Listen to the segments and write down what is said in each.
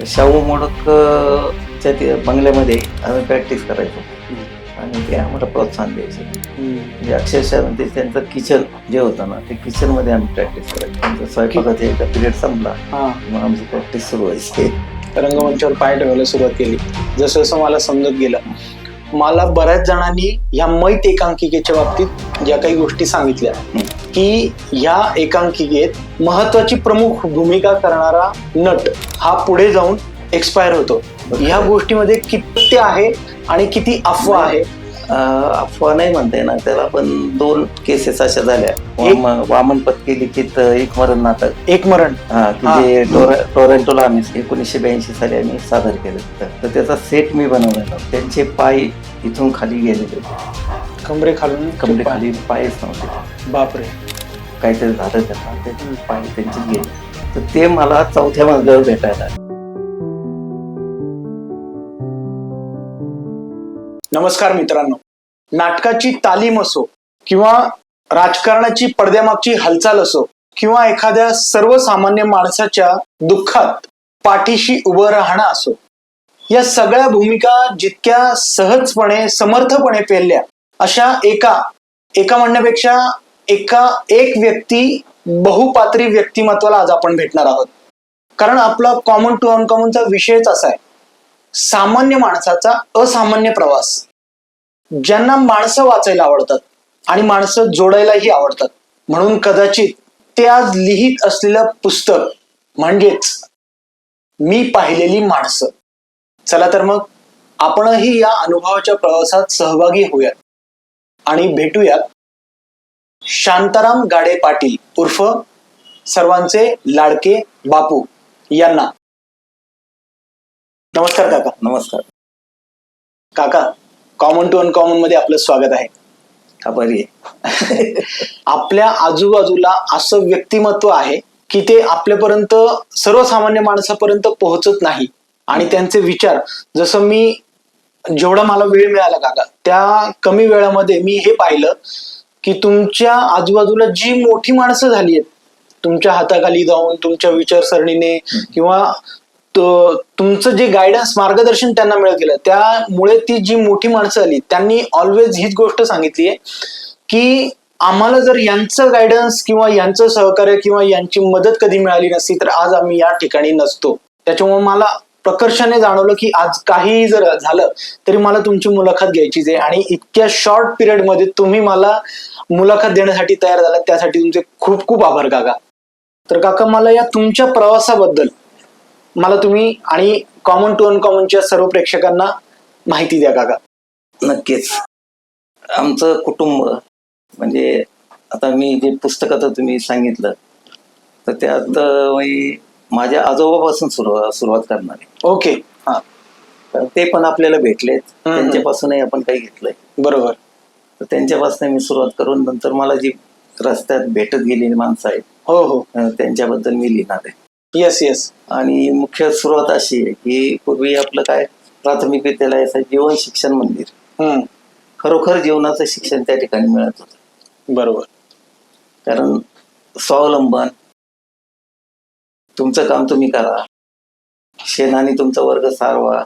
शाहू मोडक च्या ते बंगल्यामध्ये आम्ही प्रॅक्टिस करायचो आणि ते आम्हाला प्रोत्साहन द्यायचे. म्हणजे अक्षरशः म्हणजे त्यांचं किचन जे होतं ना ते किचन मध्ये आम्ही प्रॅक्टिस करायचो. त्यांचा स्वयंपाकाचा एकदा पिरियड संपला मग आमची प्रॅक्टिस सुरू व्हायची. रंगमंचावर पाय ठेवायला सुरुवात केली. जसं जसं मला समजत गेलं, मला बऱ्याच जणांनी ह्या मैत एकांकिकेच्या बाबतीत ज्या काही गोष्टी सांगितल्या की ह्या एकांकिकेत महत्वाची प्रमुख भूमिका करणारा नट हा पुढे जाऊन एक्सपायर होतो. ह्या गोष्टीमध्ये किती आहे आणि किती अफवा आहे? अफवा नाही म्हणता येणार त्याला, पण 2 केसेस अशा झाल्या. वामन पत्की लिखित एक मरण नाटक, एक मरण की जे टोरंटोला आम्ही 1982 साली आम्ही सादर केलं. तर त्याचा सेट मी बनवलेला. त्यांचे पाय इथून खाली गेलेले होते, कमरे खाली पायच नव्हते. बापरे, काहीतरी झालं त्यांना, ते पाय त्यांचे गेले. तर ते मला 4थ्या मजल्यावर भेटायला. नमस्कार मित्रांनो, नाटकाची तालीम असो किंवा राजकारणाची पडद्यामागची हालचाल असो किंवा एखाद्या सर्वसामान्य माणसाच्या दुःखात पाठीशी उभं राहणं असो, या सगळ्या भूमिका जितक्या सहजपणे समर्थपणे पेलल्या अशा एका म्हणण्यापेक्षा एक व्यक्ती बहुपात्री व्यक्तिमत्वाला आज आपण भेटणार आहोत. कारण आपला कॉमन टू अनकॉमनचा विषयच असा आहे, सामान्य माणसाचा असामान्य प्रवास. ज्यांना माणसं वाचायला आवडतात आणि माणसं जोडायलाही आवडतात, म्हणून कदाचित ते आज लिहित असलेलं पुस्तक म्हणजेच मी पाहिलेली माणसं. चला तर मग आपणही या अनुभवाच्या प्रवासात सहभागी होऊयात आणि भेटूयात शांताराम गाडे पाटील उर्फ सर्वांचे लाडके बापू यांना. नमस्कार काका. नमस्कार काका, कॉमन टू अनकॉमन मध्ये आपलं स्वागत आहे. आभारी आहे. आपल्या आजूबाजूला असं व्यक्तिमत्व आहे की ते आपल्यापर्यंत, सर्वसामान्य माणसापर्यंत पोहोचत नाही आणि त्यांचे विचार, जसं मी जेवढा मला वेळ मिळाला काका त्या कमी वेळामध्ये मी हे पाहिलं की तुमच्या आजूबाजूला जी मोठी माणसं झाली आहेत, तुमच्या हाताखाली जाऊन तुमच्या विचारसरणीने किंवा तुमचं जे गायडन्स, मार्गदर्शन त्यांना मिळत गेलं, त्यामुळे ती जी मोठी माणसं आली त्यांनी ऑलवेज हीच गोष्ट सांगितली आहे की आम्हाला जर यांचं गायडन्स किंवा यांचं सहकार्य किंवा यांची मदत कधी मिळाली नसती तर आज आम्ही या ठिकाणी नसतो. त्याच्यामुळे मला प्रकर्षाने जाणवलं की आज काहीही जर झालं तरी मला तुमची मुलाखत घ्यायचीच आहे आणि इतक्या शॉर्ट पिरियड मध्ये तुम्ही मला मुलाखत देण्यासाठी तयार झाला, त्यासाठी तुमचे खूप खूप आभार काका. तर काका, मला या तुमच्या प्रवासाबद्दल मला तुम्ही आणि कॉमन टू अनकॉमनच्या सर्व प्रेक्षकांना माहिती द्या काका. नक्कीच. आमचं कुटुंब म्हणजे आता मी जे पुस्तकात तुम्ही सांगितलं तर त्यात माझ्या आजोबापासून सुरुवात करणार आहे. ओके. हा, तर ते पण आपल्याला भेटलेत, त्यांच्यापासूनही आपण काही घेतलंय. बरोबर. तर त्यांच्यापासून मी सुरुवात करून नंतर मला जी रस्त्यात भेटत गेलेली माणसं आहेत हो त्यांच्याबद्दल मी लिहिणार आहे. येस. आणि मुख्य सुरुवात अशी आहे की पूर्वी आपलं काय प्राथमिक विद्यालयाचं जीवन शिक्षण मंदिर, खरोखर जीवनाचं शिक्षण त्या ठिकाणी मिळत होतं. बरोबर. कारण स्वावलंबन, तुमचं काम तुम्ही करा, शेणाने तुमचा वर्ग सारवा,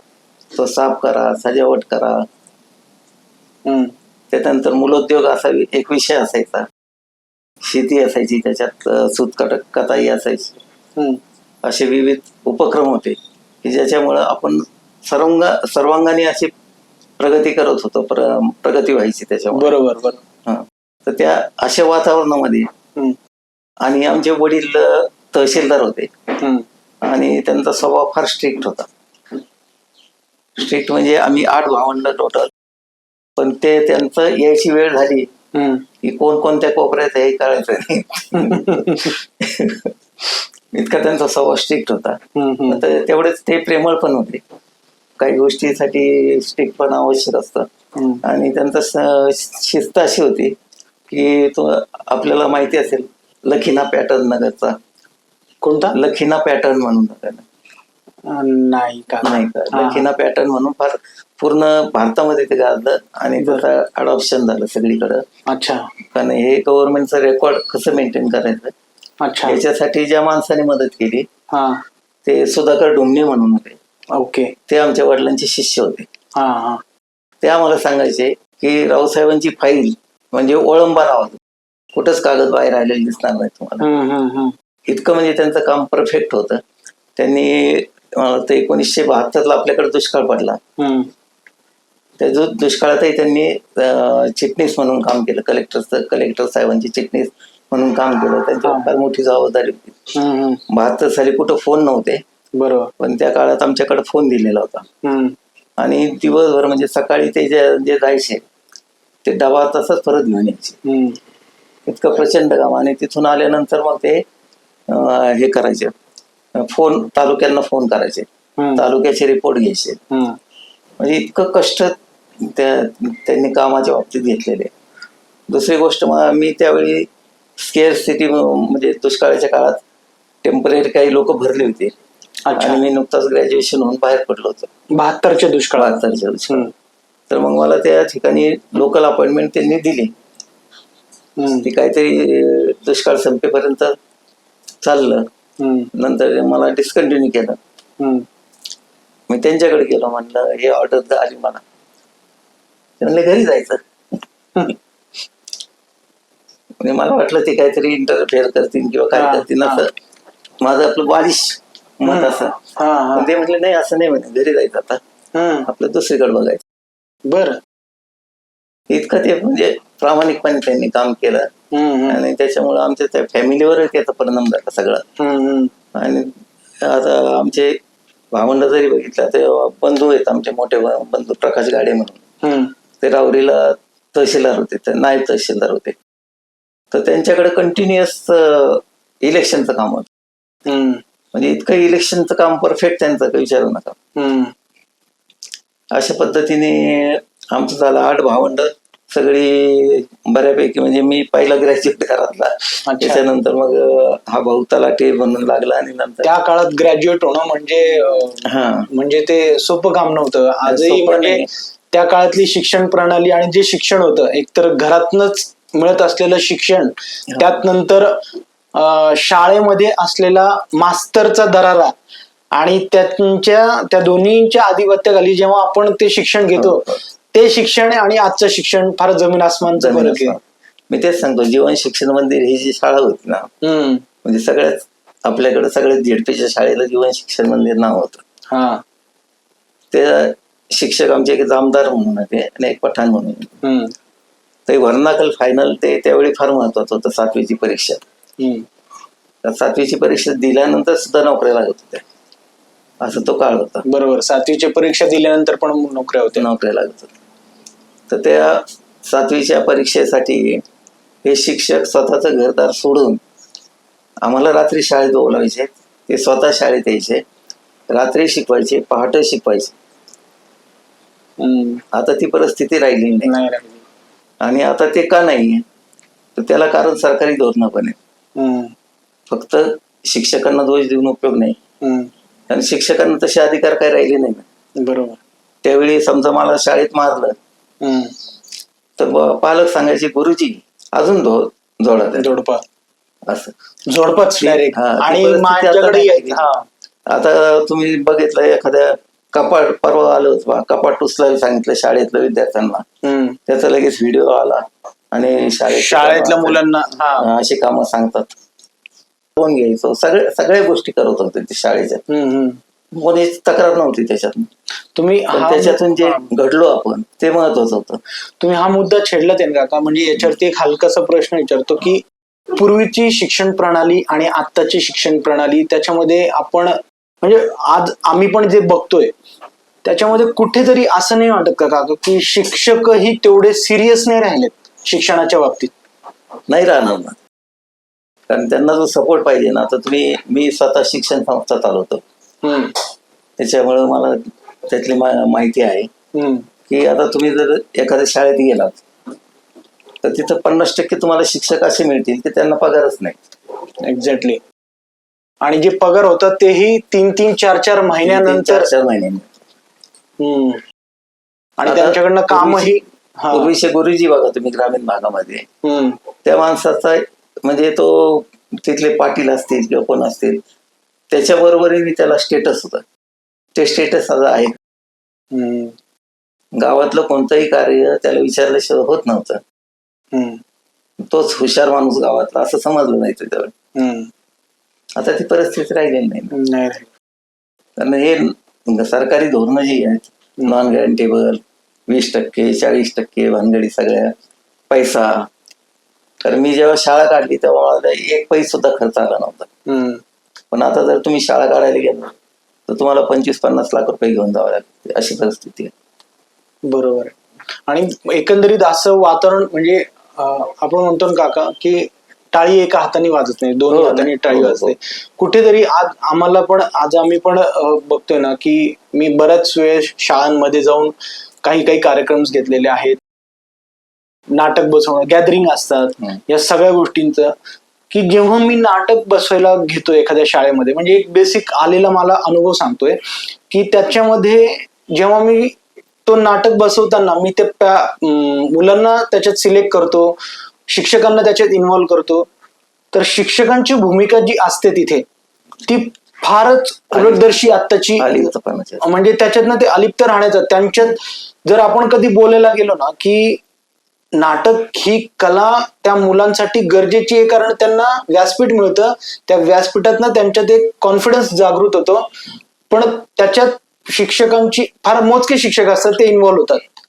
तो साफ करा, सजावट करा. त्यानंतर मूलोद्योग असा एक विषय असायचा, शेती असायची, त्याच्यात सूतकताई असायची. असे विविध उपक्रम होते की ज्याच्यामुळं आपण सर्वांगाने अशी प्रगती करत होतो, प्रगती व्हायची त्याच्यामुळे. बरोबर. तर त्या अशा वातावरणामध्ये आणि आमचे वडील तहसीलदार होते आणि त्यांचा स्वभाव फार स्ट्रिक्ट होता. स्ट्रिक्ट म्हणजे आम्ही 8 भावंड टोटल, पण ते त्यांचं यायची वेळ झाली की कोणत्या कोपऱ्यात हे कळायचं नाही. इतका त्यांचा स्वभाव स्ट्रिक्ट होता. तेवढेच ते प्रेमळ पण होते. काही गोष्टीसाठी स्ट्रिक्ट पण आवश्यक असतं. आणि त्यांचं शिस्त अशी होती की तो आपल्याला माहिती असेल लखीना पॅटर्न नगरचा. कोणता? लखीना पॅटर्न म्हणून नाही का? लखीना पॅटर्न म्हणून फार पूर्ण भारतामध्ये ते गाजलं आणि त्याचं अडॉप्शन झालं सगळीकडं. अच्छा. कारण हे गव्हर्नमेंटचं रेकॉर्ड कसं मेंटेन करायचं, अच्छा, याच्यासाठी ज्या माणसाने मदत केली ते सुधाकर ढुमणे म्हणून होते. ओके. ते आमच्या वडिलांचे शिष्य होते. हा हा. ते आम्हाला सांगायचे की रावसाहेबांची फाईल म्हणजे ओळंबा लावा, कुठंच कागद बाहेर आलेले दिसणार नाही तुम्हाला. इतकं म्हणजे त्यांचं काम परफेक्ट होतं. त्यांनी मला वाटतं 1972 आपल्याकडे दुष्काळ पडला. त्या दुष्काळातही त्यांनी चिटणीस म्हणून काम केलं. कलेक्टर साहेबांची चिटणीस म्हणून काम केलं. त्यांच्यावर फार मोठी जबाबदारी होती. 72 साली कुठं फोन नव्हते. बरोबर. पण त्या काळात आमच्याकडे फोन दिलेला होता. आणि दिवसभर म्हणजे सकाळी ते जे जायचे ते डबा तसंच परत घेऊन यायचे. इतकं प्रचंड काम. आणि तिथून आल्यानंतर मग ते हे करायचे, फोन तालुक्यांना फोन करायचे, तालुक्याचे रिपोर्ट घ्यायचे. म्हणजे इतकं कष्ट त्यांनी कामाच्या बाबतीत घेतलेले. दुसरी गोष्ट मी त्यावेळी स्केअर सिटी म्हणजे दुष्काळाच्या काळात टेम्पररी काही लोक भरले होते. आणि मी नुकताच ग्रॅज्युएशन होऊन बाहेर पडलो होतो 72च्या दुष्काळ. तर मग मला त्या ठिकाणी लोकल अपॉइंटमेंट त्यांनी दिली. ती काहीतरी दुष्काळ संपेपर्यंत चाललं. नंतर मला डिस्कंटिन्यू केलं. मी त्यांच्याकडे गेलो, म्हणलं हे ऑर्डर आली मला. ते म्हणले घरी जायचं. म्हणजे मला वाटलं ते काहीतरी इंटरफेअर करतील किंवा काय करतील असं माझं आपलं बालिश मत असं. पण ते म्हटले नाही, असं नाही म्हणे, घरी जायचं आता, आपलं दुसरीकडे बघायचं. बरं. इतकं ते म्हणजे प्रामाणिकपणे त्यांनी काम केलं. आणि त्याच्यामुळे आमच्या त्या फॅमिलीवरच त्याचा परिणाम झाला सगळा. आणि आता आमचे भावंड जरी बघितलं तर बंधू आहेत आमचे, मोठे बंधू प्रकाश गाडे म्हणून. ते रावरीला तहसीलदार होते, ते नायब तहसीलदार होते. तर त्यांच्याकडे कंटिन्युअस इलेक्शनचं काम होतं. म्हणजे इतकं इलेक्शनचं काम परफेक्ट त्यांचं, काही विचारू नका. अशा पद्धतीने आमचं झालं 8 भावंड, सगळी बऱ्यापैकी. म्हणजे मी पहिला ग्रॅज्युएट घरातला, त्याच्यानंतर मग हा भाऊ तलाठी म्हणून लागला. आणि नंतर त्या काळात ग्रॅज्युएट होणं म्हणजे ते सोपं काम नव्हतं. आजही म्हणजे त्या काळातली शिक्षण प्रणाली आणि जे शिक्षण होतं, एकतर घरातनच मिळत असलेलं शिक्षण, त्यात नंतर शाळेमध्ये असलेला मास्तरचा दरारा, आणि त्या दोन्हीच्या आधिपत्याखाली जेव्हा आपण ते शिक्षण घेतो, ते शिक्षण आणि आजचं शिक्षण फार जमीन आसमानचा फरक आहे. मी तेच सांगतो, जीवन शिक्षण मंदिर ही जी शाळा होती ना, म्हणजे सगळ्याच आपल्याकडे सगळ्यात झेडपीच्या शाळेला जीवन शिक्षण मंदिर नाव होतं. ते शिक्षक आमचे एक जामदार म्हणून होते आणि एक पठाण म्हणून. ते वर्णाकल फायनल ते त्यावेळी फार महत्वाचं होतं. 7वीची परीक्षा. 7वीची परीक्षा दिल्यानंतर सुद्धा नोकऱ्या लागत होत्या, असं तो काळ होता. बरोबर. 7वीची परीक्षा दिल्यानंतर पण नोकऱ्या लागत होत्या. तर त्या 7वीच्या परीक्षेसाठी हे शिक्षक स्वतःचं घरदार सोडून आम्हाला रात्री शाळेत बोलावायचे. ते स्वतः शाळेत यायचे, रात्री शिकवायचे, पहाटे शिकवायचे. आता ती परिस्थिती राहिली नाही. आणि आता ते का नाही, तर त्याला कारण सरकारी धोरणं पण आहे. फक्त शिक्षकांना दोष देऊन उपयोग नाही. आणि शिक्षकांना तसे अधिकार काही राहिले नाही. बरोबर. त्यावेळी समजा मला शाळेत मारलं तर पालक सांगायचे, गुरुजी अजून जोडपा, असं जोडपाच. आता तुम्ही बघितलं, एखाद्या कपाट परवा आलं होतं, कपाट उचलायला सांगितलं शाळेतल्या विद्यार्थ्यांना, त्याचा लगेच व्हिडिओ आला आणि शाळेतल्या मुलांना अशी कामं सांगतात. फोन घ्यायचो, सगळ्या गोष्टी करत होते ते शाळेच्या. कोणीच तक्रार नव्हती त्याच्यात. त्याच्यातून जे घडलो आपण ते महत्वाचं होतं. तुम्ही हा मुद्दा छेडलात आहे का? म्हणजे याच्यावरती एक हलकासा प्रश्न विचारतो की पूर्वीची शिक्षण प्रणाली आणि आत्ताची शिक्षण प्रणाली, त्याच्यामध्ये आपण म्हणजे आज आम्ही पण जे बघतोय त्याच्यामध्ये कुठेतरी असं नाही वाटत का की शिक्षकही तेवढे सिरियस नाही राहिलेत शिक्षणाच्या बाबतीत? नाही राहणार ना, कारण त्यांना जो सपोर्ट पाहिजे ना. आता मी स्वतः शिक्षण संस्था चालवतो, त्याच्यामुळे मला त्यातली माहिती आहे की आता तुम्ही जर एखाद्या शाळेत गेलात तर तिथं 50% तुम्हाला शिक्षक असे मिळतील की त्यांना पगारच नाही. एक्झॅक्टली. आणि जे पगार होतात तेही 3-3, 4-4 महिन्यानंतर. 4 महिन्यानंतर. आणि त्यांच्याकडनं कामही. पूर्वीचे गुरुजी बघा तुम्ही ग्रामीण भागामध्ये, त्या माणसाचा म्हणजे तो तिथले पाटील असतील किंवा कोण असतील, त्याच्या बरोबरीने त्याला स्टेटस होतं. ते स्टेटस आता आहे. गावातलं कोणतंही कार्य त्याला विचारल्याशिवाय होत नव्हतं. तोच हुशार माणूस गावातला असं समजलं नाही त्याच्यावर. आता ती परिस्थिती राहिलेली नाही. कारण हे सरकारी धोरणं जी आहेत, नॉन गॅरंटेबल, 20%, 40% भानगडी सगळ्या, पैसा. तर मी जेव्हा शाळा काढली तेव्हा मला एक पैसा सुद्धा खर्च आला नव्हता. पण आता जर तुम्ही शाळा काढायला गेला तर तुम्हाला 25-50 लाख रुपये घेऊन जावं लागते, अशी परिस्थिती आहे. बरोबर आहे. आणि एकंदरीत असं वातावरण म्हणजे आपण म्हणतो ना काका की टाळी एका हाताने वाजत नाही, दोन्ही हाताने टाळी वाजते. कुठेतरी आज आम्हाला पण, आज आम्ही पण बघतोय ना की मी बऱ्याच वेळ शाळांमध्ये जाऊन काही कार्यक्रम घेतलेले आहेत, नाटक बसवणं, गॅदरिंग असतात, या सगळ्या गोष्टींचं, की जेव्हा मी नाटक बसवायला घेतो एखाद्या शाळेमध्ये, म्हणजे एक बेसिक आलेला मला अनुभव सांगतोय की त्याच्यामध्ये जेव्हा मी तो नाटक बसवताना मी त्या मुलांना त्याच्यात सिलेक्ट करतो, शिक्षकांना त्याच्यात इन्व्हॉल्व्ह करतो, तर शिक्षकांची भूमिका जी असते तिथे ती फारच उलटदर्शी आत्ताची, म्हणजे त्याच्यातनं ते अलिप्त राहण्याचं. त्यांच्यात जर आपण कधी बोलायला गेलो ना की नाटक ही कला त्या मुलांसाठी गरजेची आहे, कारण त्यांना व्यासपीठ मिळतं, त्या व्यासपीठातनं त्यांच्यात एक कॉन्फिडन्स जागृत होतो, पण त्याच्यात शिक्षकांची फार मोजके शिक्षक असतात, ते इन्व्हॉल्व्ह होतात.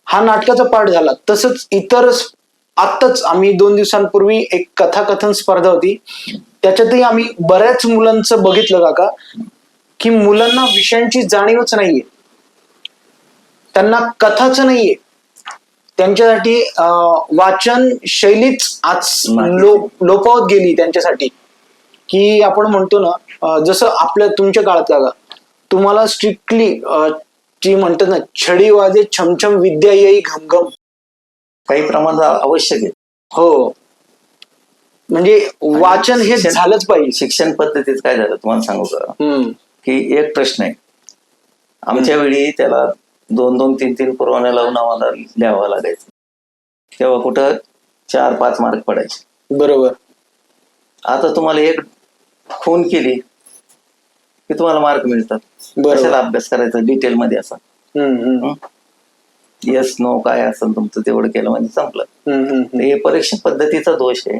हा नाटकाचा पार्ट झाला. तसंच इतर, आत्ताच आम्ही 2 दिवसांपूर्वी एक कथाकथन स्पर्धा होती, त्याच्यातही आम्ही बऱ्याच मुलांचं बघितलं काका की मुलांना विषयांची जाणीवच नाहीये, त्यांना कथाच नाहीये, त्यांच्यासाठी वाचन शैलीच आज लोपावत गेली त्यांच्यासाठी. की आपण म्हणतो ना, जसं आपल्या तुमच्या काळात काका तुम्हाला स्ट्रिक्टली जी म्हणतात ना, छडी वाजे छमछम विद्या येई घमघम, काही प्रमाणात आवश्यक आहे. हो, म्हणजे वाचन हे झालंच पाहिजे. शिक्षण पद्धतीत काय झालं तुम्हाला सांगू का, की एक प्रश्न आहे, आमच्या वेळी त्याला 2-2, 3-3 पुरवण्या लावून आम्हाला लिहावं लागायचं. तेव्हा कुठं 4-5 मार्क पडायचे. बरोबर. आता तुम्हाला एक खून केली की तुम्हाला मार्क मिळतात. कशाला अभ्यास करायचा डिटेल मध्ये असा. येस नो काय असेल तुमचं तेवढं केलं म्हणजे संपलं. हे परीक्षा पद्धतीचा दोष आहे,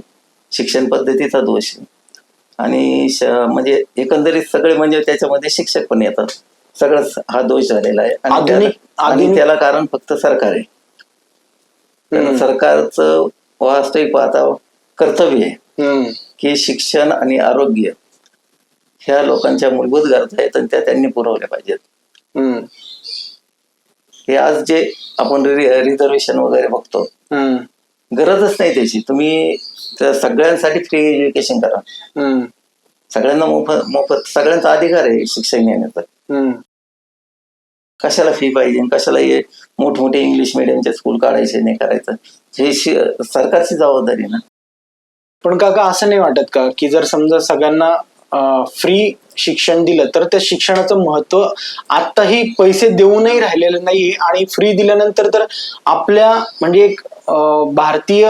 शिक्षण पद्धतीचा दोष आहे. आणि म्हणजे एकंदरीत सगळे म्हणजे त्याच्यामध्ये शिक्षक पण येतात, सगळंच हा दोष झालेला आहे. आणि त्याला कारण फक्त सरकार आहे. सरकारचं वास्तविक पाहता कर्तव्य आहे की शिक्षण आणि आरोग्य ह्या लोकांच्या मूलभूत गरजा आहेत आणि त्या त्यांनी पुरवल्या पाहिजेत. हे आज जे आपण रिझर्वेशन वगैरे बघतो, गरजच नाही त्याची. तुम्ही सगळ्यांसाठी फ्री एज्युकेशन करा, सगळ्यांना मोफत, सगळ्यांचा अधिकार आहे शिक्षण घेण्याचा. कशाला फी पाहिजे, कशाला हे मोठमोठे इंग्लिश मिडियमचे स्कूल काढायचे, नाही करायचं, हे सरकारची जबाबदारी ना. पण काका असं नाही वाटत का की जर समजा सगळ्यांना फ्री शिक्षण दिलं तर त्या शिक्षणाचं महत्व आताही पैसे देऊनही राहिलेलं नाही, आणि फ्री दिल्यानंतर तर आपल्या म्हणजे एक भारतीय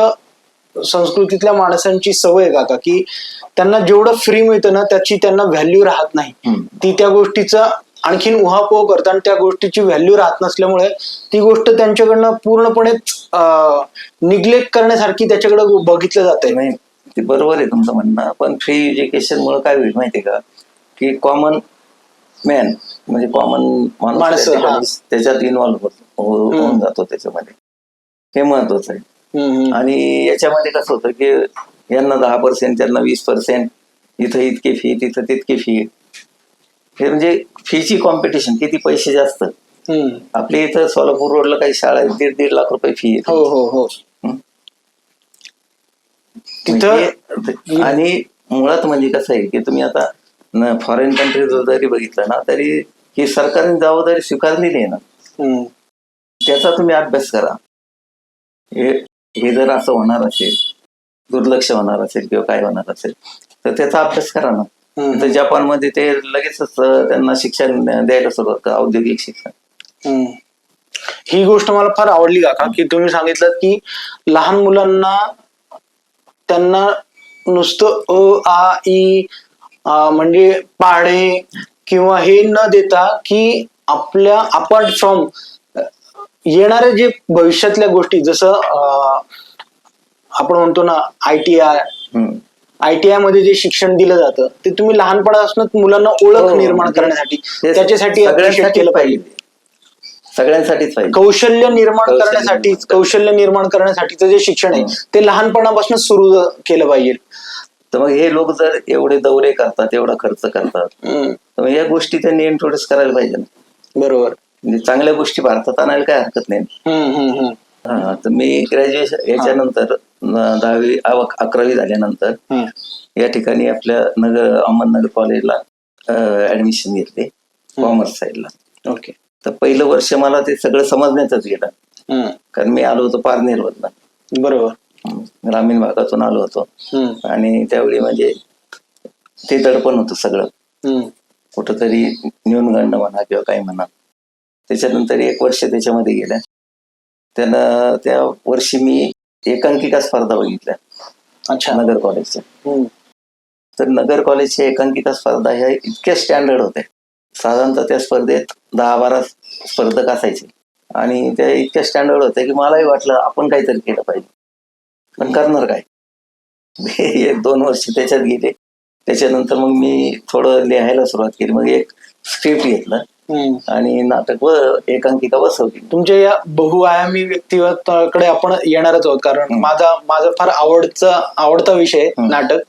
संस्कृतीतल्या माणसांची सवय काका की त्यांना जेवढं फ्री मिळतं ना त्याची त्यांना व्हॅल्यू राहत नाही. ती त्या गोष्टीचा आणखीन उहापोह करतात आणि त्या गोष्टीची व्हॅल्यू राहत नसल्यामुळे ती गोष्ट त्यांच्याकडनं पूर्णपणे निग्लेक्ट करण्यासारखी त्याच्याकडे बघितलं जात आहे. ते बरोबर आहे तुमचं म्हणणं, पण फ्री एज्युकेशन मुळे काय होईल माहितीये का, की कॉमन मॅन म्हणजे कॉमन माणूस त्याच्यात इन्व्हॉल्व्ह होऊन जातो त्याच्यामध्ये, हे महत्वाचं आहे. आणि याच्यामध्ये कसं होतं की यांना 10%, त्यांना 20%, इथं इतकी फी, तिथं तितकी फी, हे म्हणजे फीची कॉम्पिटिशन, किती पैसे जास्त. आपल्या इथं सोलापूर रोडला काही शाळा आहे 1.5 लाख रुपये फी आहे. हो. तिथं आणि मुळात म्हणजे कसं आहे की तुम्ही आता फॉरेन कंट्री जरी बघितलं ना तरी ही सरकारने जबाबदारी स्वीकारलेली आहे ना, त्याचा तुम्ही अभ्यास करा. हे जर असं होणार असेल, दुर्लक्ष होणार असेल किंवा काय होणार असेल तर त्याचा अभ्यास करा ना. तर जपानमध्ये ते लगेचच त्यांना शिक्षण द्यायला सुरुवात करा, औद्योगिक शिक्षण. ही गोष्ट मला फार आवडली काका की तुम्ही सांगितलं की लहान मुलांना त्यांना नुसतं अ आ इ म्हणजे पाढे किंवा हे न देता की आपल्या अपार्ट फ्रॉम येणाऱ्या जे भविष्यातल्या गोष्टी, जसं आपण म्हणतो ना ITI मध्ये जे शिक्षण दिलं जातं ते तुम्ही लहानपणापासून मुलांना ओळख निर्माण करण्यासाठी, त्याच्यासाठी appreciate केलं पाहिजे. सगळ्यांसाठीच पाहिजे. कौशल्य निर्माण करण्यासाठीचं जे शिक्षण आहे ते लहानपणापासून सुरू केलं पाहिजे. तर मग हे लोक जर एवढे दौरे करतात, एवढा खर्च करतात, तर मग या गोष्टी त्यांनी इंट्रोड्यूस करायला पाहिजे ना. बरोबर. म्हणजे चांगल्या गोष्टी भारतात आणायला काय हरकत नाही. तर मी ग्रॅज्युएशन याच्यानंतर 10वी 11वी झाल्यानंतर या ठिकाणी आपल्या अहमदनगर कॉलेजला ऍडमिशन घेतले, कॉमर्स साईडला. ओके. तर पहिलं वर्ष मला ते सगळं समजण्यातच गेलं, कारण मी आलो होतो पारनेरवरनं. बरोबर. ग्रामीण भागातून आलो होतो आणि त्यावेळी म्हणजे ते दडपण होतं सगळं, कुठंतरी न्यूनगंड म्हणा किंवा काही म्हणा. त्याच्यानंतर 1 वर्ष त्याच्यामध्ये गेलं. त्यानं त्या वर्षी मी एकांकिका स्पर्धा बघितल्या. अच्छा. नगर कॉलेजच्या. तर नगर कॉलेजच्या एकांकिका स्पर्धा ह्या इतक्या स्टँडर्ड होत्या, साधारणतः त्या स्पर्धेत 10-12 स्पर्धक असायचे आणि त्या इतक्या स्टँडर्ड होत्या की मलाही वाटलं आपण काहीतरी केलं पाहिजे, पण करणार काय. 1-2 वर्ष त्याच्यात गेले. त्याच्यानंतर मग मी थोडं लिहायला सुरुवात केली. मग एक स्क्रिप्ट घेतलं आणि नाटक व एकांकिका बसवली. तुमच्या या बहुआयामी व्यक्तिमत्वाकडे आपण येणारच आहोत, कारण माझा फार आवडता विषय नाटक.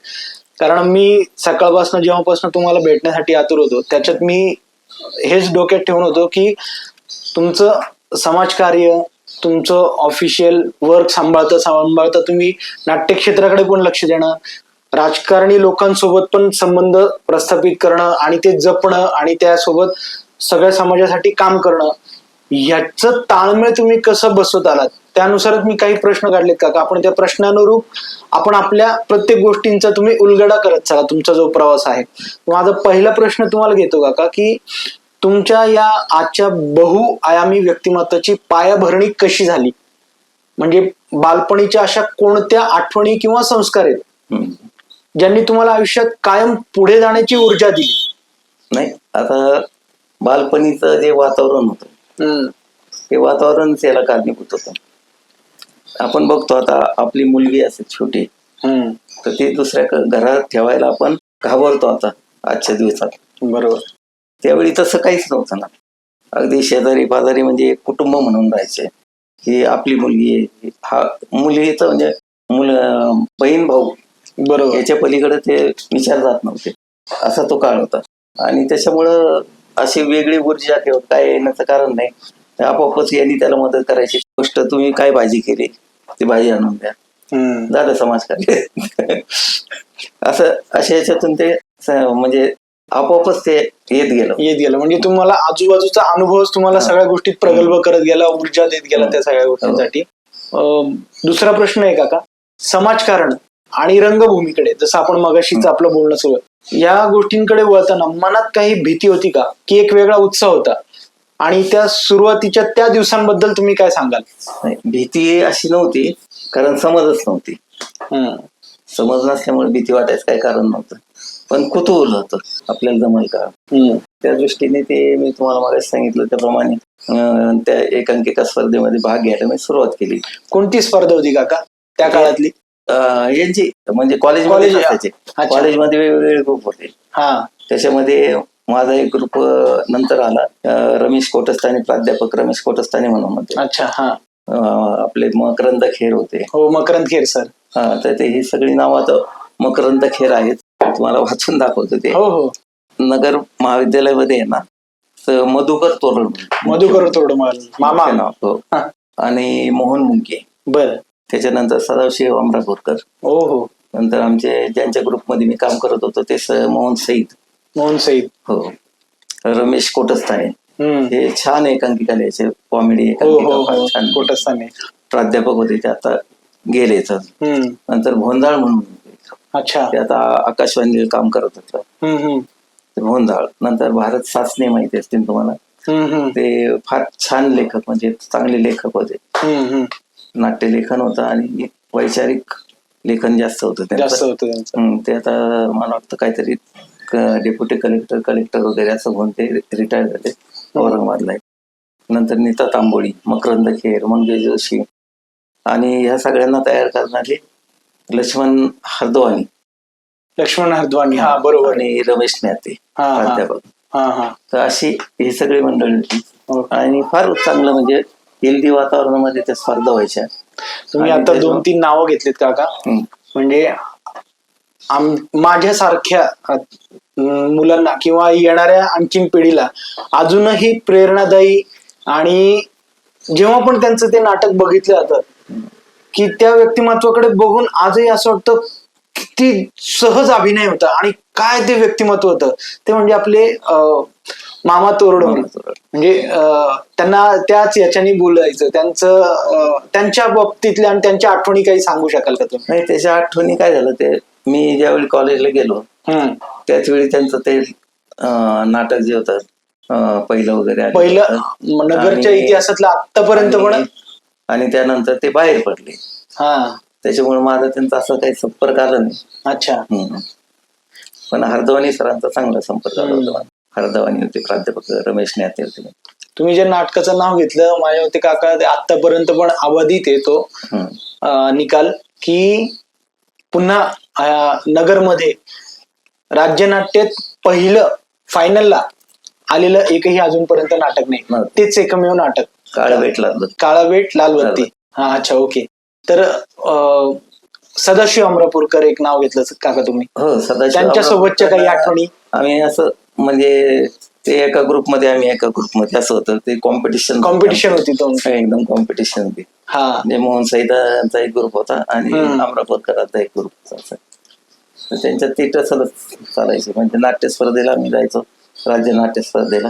कारण मी सकाळपासून जेव्हापासून तुम्हाला भेटण्यासाठी आतुर होतो, त्याच्यात मी हेच डोक्यात ठेवून होतो की तुमचं समाजकार्य, तुमचं ऑफिशियल वर्क सांभाळता तुम्ही नाट्यक्षेत्राकडे पण लक्ष देणं, राजकारणी लोकांसोबत पण संबंध प्रस्थापित करणं आणि ते जपणं आणि त्यासोबत सगळ्या समाजासाठी काम करणं, ह्याचं ताळमेळ तुम्ही कसं बसवत आलात, त्यानुसारच मी काही प्रश्न काढलेत का आपण त्या प्रश्नानुरूप आपण आपल्या प्रत्येक गोष्टींचा तुम्ही उलगडा करत चला तुमचा जो प्रवास आहे. माझा पहिला प्रश्न तुम्हाला घेतो काका की तुमच्या या आजच्या बहुआयामी व्यक्तिमत्वाची पायाभरणी कशी झाली, म्हणजे बालपणीच्या अशा कोणत्या आठवणी किंवा संस्कार आहेत ज्यांनी तुम्हाला आयुष्यात कायम पुढे जाण्याची ऊर्जा दिली? नाही, आता बालपणीचं जे वातावरण होतं ते वातावरणच याला कारणीभूत होतं. आपण बघतो आता आपली मुलगी असेल छोटी, तर ती दुसऱ्या घरात ठेवायला आपण घाबरतो आता आजच्या दिवसात. बरोबर. त्यावेळी तसं काहीच नव्हतं ना. अगदी शेजारी पाजारी म्हणजे एक कुटुंब म्हणून राहायचे. ही आपली मुलगी आहे, हा मुलीचं म्हणजे बहीण भाऊ, बरोबर, याच्या पलीकडे ते विचार जात नव्हते. असा तो काळ होता आणि त्याच्यामुळं अशी वेगळी ऊर्जा किंवा काय येण्याचं कारण नाही. आपोआपच यांनी त्याला मदत करायची. गोष्ट तुम्ही काय भाजी केली, ती भाजी आणून द्या, झालं समाजकार्य. अशा याच्यातून ते म्हणजे आपोआपच ते येत गेलं. म्हणजे तुम्हाला आजूबाजूचा अनुभवच तुम्हाला सगळ्या गोष्टीत प्रगल्भ करत गेला, ऊर्जा देत गेला त्या सगळ्या गोष्टींसाठी. दुसरा प्रश्न आहे काका, समाजकारण आणि रंगभूमीकडे, जसं आपण मगाशीच आपलं बोलणं सुरू आहे, या गोष्टींकडे वळताना मनात काही भीती होती का, की एक वेगळा उत्साह होता, आणि त्या सुरुवातीच्या त्या दिवसांबद्दल तुम्ही काय सांगाल? भीती अशी नव्हती, कारण समजच नव्हती. समज नसल्यामुळे भीती वाटायचं काही कारण नव्हतं, पण कुतूहल होतं आपल्याला जमल का. त्या दृष्टीने ते मी तुम्हाला मागास सांगितलं त्याप्रमाणे त्या एकांकिका स्पर्धेमध्ये भाग घ्यायला मी सुरुवात केली. कोणती स्पर्धा होती काका त्या काळातली? यांची म्हणजे कॉलेजमध्ये वेगवेगळे ग्रुप होते. त्याच्यामध्ये माझा एक ग्रुप नंतर आला, रमेश कोटस्थाने, प्राध्यापक रमेश कोटस्थाने म्हणून होते. अच्छा. आपले मकरंद खेर होते. हो, मकरंद खेर सर. तर ते ही सगळी नावं आता मकरंद खेर आहेत, तुम्हाला वाचून दाखवतो ते. हो. नगर महाविद्यालयामध्ये आहे ना, तर मधुकर तोरड मामा नाव, आणि मोहन मुंके. बर. त्याच्यानंतर सदाशिव अमरापूरकर. हो. नंतर आमचे ज्यांच्या ग्रुपमध्ये मी काम करत होतो ते मोहन सईद. हो. रमेश कोटस्थाने, हे छान एकांकिका लिहायचे, कॉमेडी एकांकिका छान. कोटस्थाने प्राध्यापक होते, ते आता गेलेच. नंतर भोंदाळ म्हणून, अच्छा, ते आता आकाशवाणीला काम करत होतं, भोंदाळ. नंतर भारत सासने माहिती असतील तुम्हाला, ते फार छान लेखक, म्हणजे चांगले लेखक होते. नाट्य लेखन होतं आणि वैचारिक लेखन जास्त होतं त्यांचं. ते आता मला वाटतं काहीतरी डेप्युटी कलेक्टर वगैरे असं म्हणून ते रिटायर झाले औरंगाबादला. नंतर नीता तांबोळी, मकरंद खेर, मंगेश जोशी आणि ह्या सगळ्यांना तयार करणारे लक्ष्मण हरद्वानी. लक्ष्मण हरद्वानी, हा बरोबर. आणि रमेश म्याते प्राध्यापक. हा. तर अशी ही सगळी मंडळी होती. ओके. आणि फार चांगलं म्हणजे हेल्दी वातावरणामध्ये त्या स्पर्धा व्हायच्या. तुम्ही आता 2-3 नावं घेतलीत काका, म्हणजे माझ्यासारख्या मुलांना किंवा येणाऱ्या आणखीन पिढीला अजूनही प्रेरणादायी, आणि जेव्हा पण त्यांचं ते नाटक बघितलं जातं की त्या व्यक्तिमत्वाकडे बघून आजही असं वाटतं किती सहज अभिनय होता आणि काय ते व्यक्तिमत्व होतं. ते म्हणजे आपले मामा तोरडे. म्हणजे त्यांना त्याच याच्याने बोलायचं, त्यांच्या बाबतीतल्या आणि त्यांच्या आठवणी काही सांगू शकाल का तुम्ही? नाही, त्याच्या आठवणी काय झालं, ते मी ज्यावेळी कॉलेजला गेलो त्याच वेळी त्यांचं ते नाटक जे होतं पहिलं नगरच्या इतिहासातलं आतापर्यंत पण, आणि त्यानंतर ते बाहेर पडले. त्याच्यामुळे माझा त्यांचा असा काही संपर्क आला नाही. अच्छा. पण हरद्वानी सरांचा चांगला संपर्क आला होता. हरद्वानी होते प्राध्यापक, रमेश न्याते होते. तुम्ही जे नाटकाचं नाव घेतलं माझ्या होते काका, आतापर्यंत पण अबाधित येतो निकाल की पुन्हा नगरमध्ये राज्यनाट्यात पहिलं फायनलला आलेलं एकही अजूनपर्यंत नाटक नाही. तेच एकमेव नाटक काळाबेट लालबत्ती. हा, अच्छा, ओके. तर सदाशिव अमरापूरकर एक नाव घेतलं काका तुम्ही. हो, सदाशिव. त्यांच्या सोबतच्या काही आठवणी? आम्ही असं म्हणजे ते एका ग्रुपमध्ये, आम्ही एका ग्रुपमध्ये, असं होतं ते कॉम्पिटिशन होती. तो एकदम कॉम्पिटिशन होती. म्हणजे मोहन सईदांचा एक ग्रुप होता आणि अमरापूरकरांचा एक ग्रुप होता. तर त्यांच्यात ते तसंच चालायचं. म्हणजे नाट्य स्पर्धेला आम्ही जायचो, राज्य नाट्य स्पर्धेला.